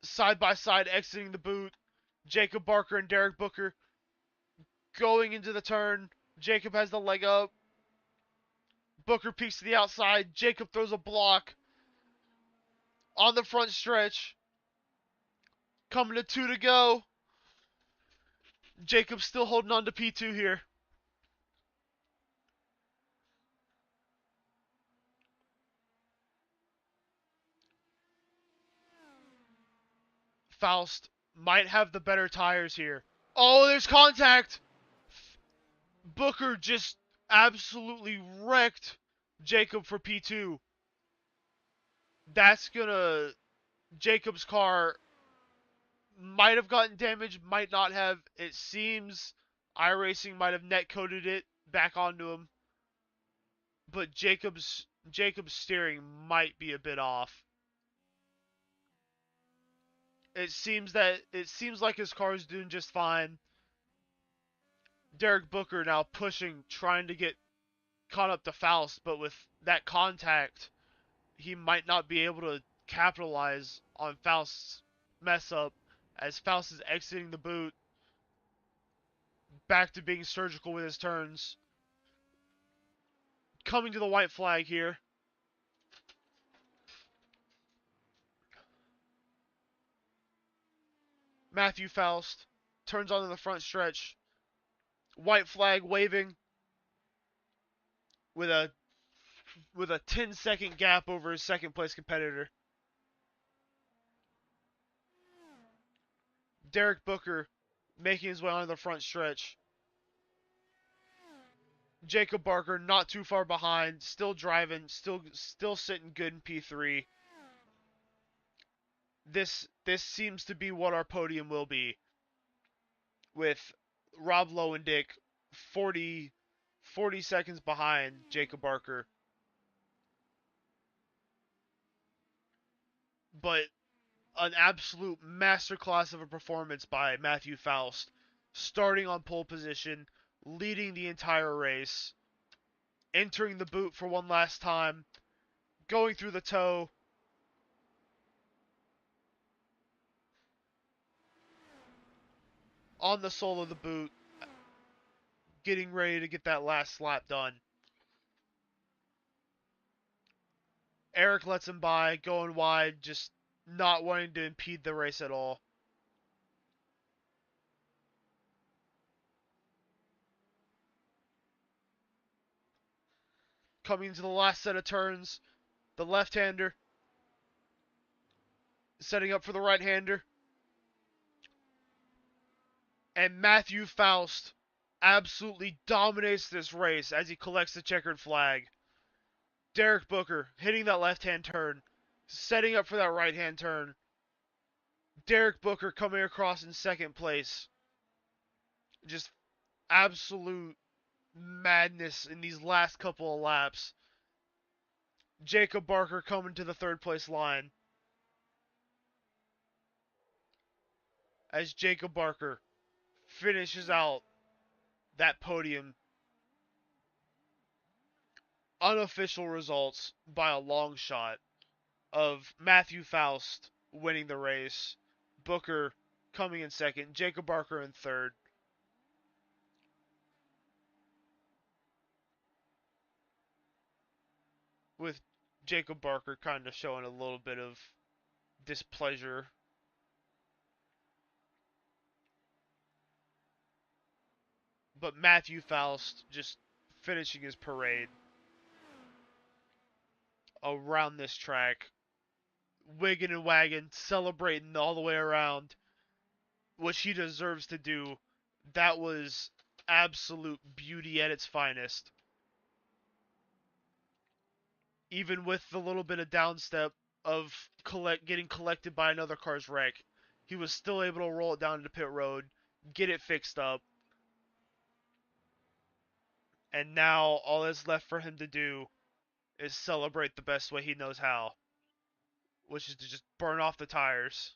Side by side exiting the boot. Jacob Barker and Derek Booker going into the turn. Jacob has the leg up. Booker peeks to the outside. Jacob throws a block on the front stretch. Coming to 2 to go. Jacob's still holding on to P2 here. Faust might have the better tires here. Oh, there's contact! Booker just absolutely wrecked Jacob for P2. That's gonna... Jacob's car might have gotten damaged, might not have. It seems iRacing might have net coded it back onto him. But Jacob's steering might be a bit off. It seems like his car is doing just fine. Derek Booker now pushing, trying to get caught up to Faust, but with that contact, he might not be able to capitalize on Faust's mess up as Faust is exiting the boot, back to being surgical with his turns. Coming to the white flag here. Matthew Faust turns onto the front stretch. White flag waving with a 10-second gap over his second place competitor. Derek Booker making his way onto the front stretch. Jacob Barker not too far behind, still driving, still sitting good in P3. This seems to be what our podium will be, with Rob Lowendick 40 seconds behind Jacob Barker. But an absolute masterclass of a performance by Matthew Faust, starting on pole position, leading the entire race, entering the boot for one last time, going through the toe, on the sole of the boot, getting ready to get that last lap done. Erik lets him by, going wide, just not wanting to impede the race at all. coming to the last set of turns. The left-hander setting up for the right-hander. And Matthew Faust absolutely dominates this race as he collects the checkered flag. Derek Booker hitting that left-hand turn, setting up for that right-hand turn. Derek Booker coming across in second place. Just absolute madness in these last couple of laps. Jacob Barker coming to the third place line. As Jacob Barker finishes out that podium. Unofficial results by a long shot of Matthew Faust winning the race, Booker coming in second, Jacob Barker in third. With Jacob Barker kind of showing a little bit of displeasure. But Matthew Faust just finishing his parade around this track, wigging and wagging, celebrating all the way around, which he deserves to do. That was absolute beauty at its finest. Even with the little bit of downstep of getting collected by another car's wreck, he was still able to roll it down to pit road, get it fixed up. And now all that's left for him to do is celebrate the best way he knows how, which is to just burn off the tires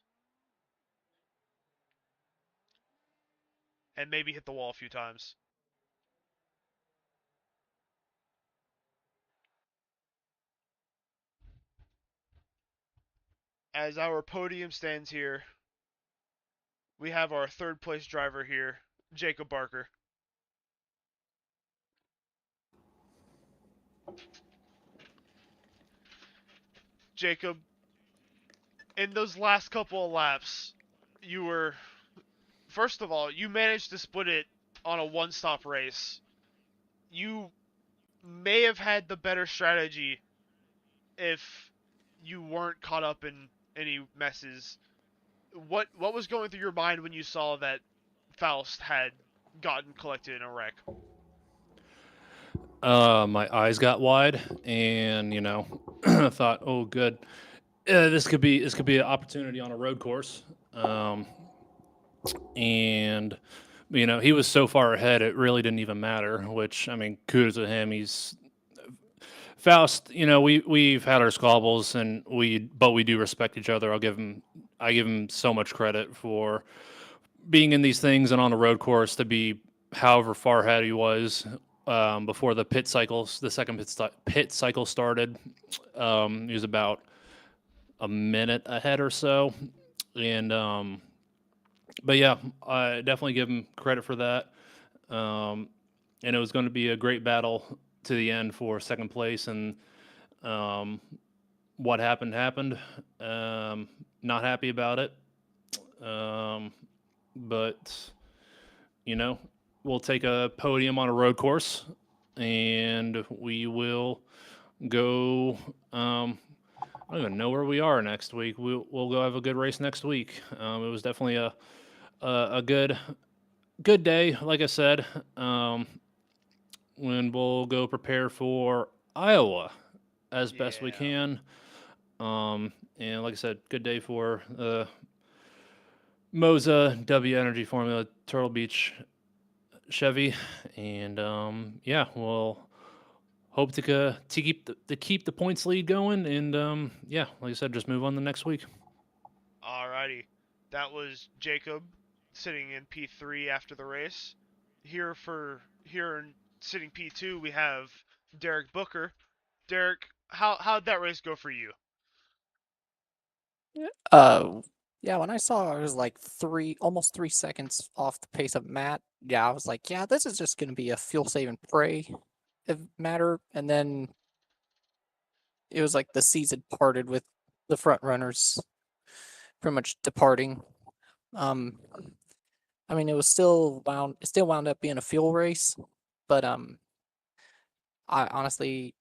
and maybe hit the wall a few times. As our podium stands here, we have our third place driver here, Jacob Barker. Jacob, in those last couple of laps, first of all, you managed to split it on a one-stop race. You may have had the better strategy if you weren't caught up in any messes. What was going through your mind when you saw that Faust had gotten collected in a wreck? My eyes got wide, and I thought, oh, good, this could be an opportunity on a road course. And he was so far ahead, it really didn't even matter. Which, I mean, kudos to him. He's Faust. We've had our squabbles, but we do respect each other. I give him so much credit for being in these things and on the road course to be however far ahead he was. Before the second pit cycle started, he was about a minute ahead or so, and but yeah, I definitely give him credit for that. And it was going to be a great battle to the end for second place, and what happened. Not happy about it, but we'll take a podium on a road course, and we will go. I don't even know where we are next week. We'll go have a good race next week. It was definitely a good day, like I said. When we'll go prepare for Iowa as best we can. And like I said, good day for Moza W Energy Formula Turtle Beach Chevy, and we'll hope to keep the points lead going, and like I said, just move on the next week. Alrighty, that was Jacob sitting in P3 after the race. Here in sitting P2, we have Derek Booker. Derek, how'd that race go for you? Yeah, when I saw it was like almost 3 seconds off the pace of Matt, I was like, yeah, this is just going to be a fuel-saving prey matter. And then it was like the seas had parted with the front runners pretty much departing. I mean, it still wound up being a fuel race, but I honestly,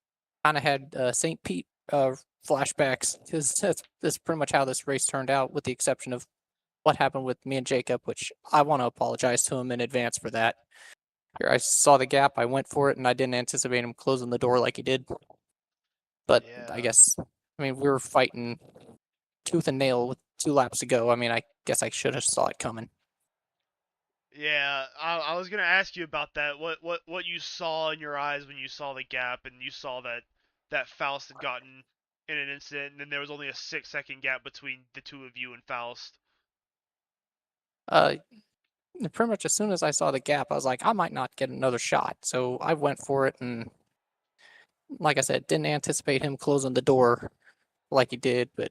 kind of had St. Pete flashbacks because that's pretty much how this race turned out, with the exception of what happened with me and Jacob, which I want to apologize to him in advance for that. Here, I saw the gap, I went for it, and I didn't anticipate him closing the door like he did. But I guess, we were fighting tooth and nail with 2 laps to go. I guess I should have saw it coming. Yeah, I was gonna ask you about that. What you saw in your eyes when you saw the gap and you saw that Faust had gotten in an incident, and then there was only a 6-second gap between the two of you and Faust. Pretty much as soon as I saw the gap, I was like, I might not get another shot. So I went for it, and like I said, didn't anticipate him closing the door like he did. But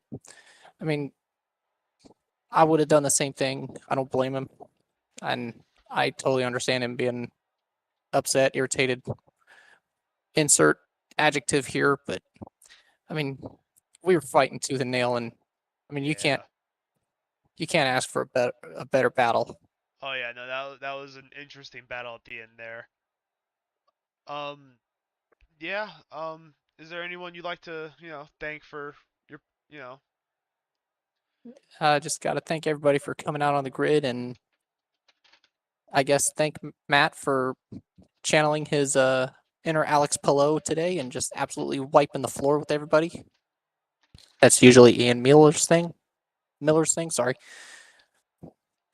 I would have done the same thing. I don't blame him. And I totally understand him being upset, irritated. Insert adjective here, but we were fighting tooth and nail, and you can't ask for a better battle. Oh yeah, no, that was an interesting battle at the end there. Yeah. Is there anyone you'd like to thank for your Just got to thank everybody for coming out on the grid, and I guess thank Matt for channeling his inner Alex Pillow today and just absolutely wiping the floor with everybody. That's usually Ian Miller's thing. Sorry.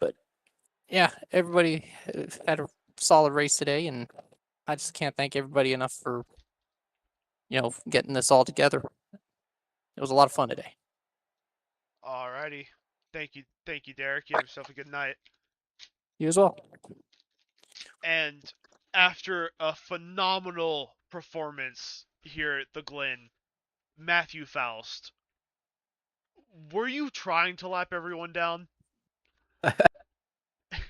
But yeah, everybody had a solid race today, and I just can't thank everybody enough for getting this all together. It was a lot of fun today. Alrighty. Thank you, Derek. You have yourself a good night. You as well. And after a phenomenal performance here at the Glen, Matthew Faust, were you trying to lap everyone down?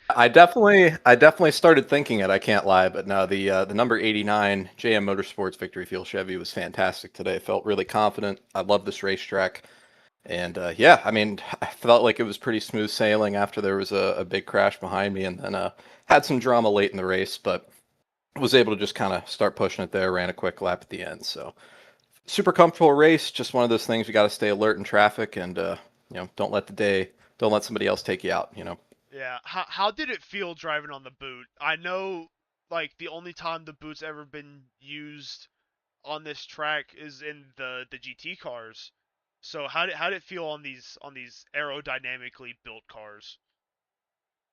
I definitely started thinking it. I can't lie, but no, the number 89 JM Motorsports Victory Field Chevy was fantastic today. Felt really confident. I love this racetrack, and yeah, I felt like it was pretty smooth sailing after there was a big crash behind me, and then had some drama late in the race, but was able to just kind of start pushing it there. Ran a quick lap at the end, so super comfortable race. Just one of those things, you got to stay alert in traffic, and don't let somebody else take you out. Yeah. How did it feel driving on the boot? I know, like, the only time the boot's ever been used on this track is in the GT cars. So how did it feel on these aerodynamically built cars?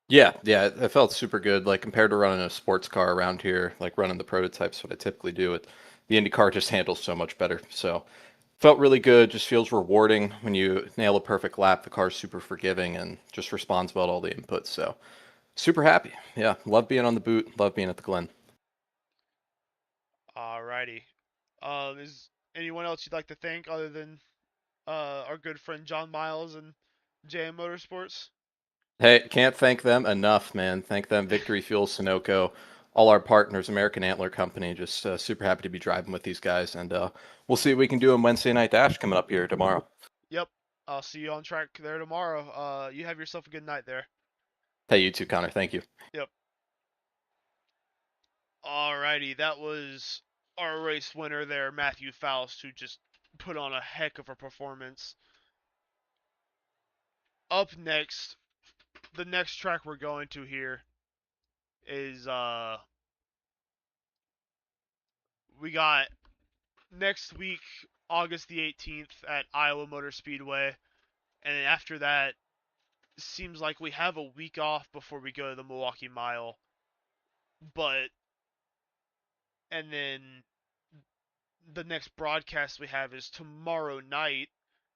Yeah, it felt super good. Like compared to running a sports car around here, like running the prototypes, what I typically do, the Indy car just handles so much better. So felt really good. Just feels rewarding when you nail a perfect lap. The car's super forgiving and just responds well to all the inputs. So super happy. Yeah, love being on the boot. Love being at the Glen. Alrighty. Is anyone else you'd like to thank other than our good friend John Miles and JM Motorsports? Hey, can't thank them enough, man. Thank them, Victory Fuel, Sunoco, all our partners, American Antler Company. Just super happy to be driving with these guys, and we'll see what we can do on Wednesday Night Dash coming up here tomorrow. Yep. I'll see you on track there tomorrow. You have yourself a good night there. Hey, you too, Connor. Thank you. Yep. Alrighty, that was our race winner there, Matthew Faust, who just put on a heck of a performance. Up next, the next track we're going to here is we got next week, August the 18th at Iowa Motor Speedway, and then after that, seems like we have a week off before we go to the Milwaukee Mile. And then the next broadcast we have is tomorrow night,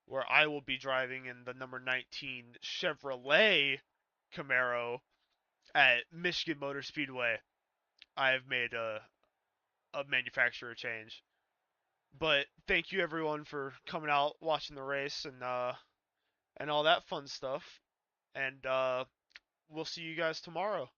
where I will be driving in the number 19 Chevrolet Camaro at Michigan Motor Speedway. I have made a manufacturer change. But thank you everyone for coming out, watching the race, and all that fun stuff. And we'll see you guys tomorrow.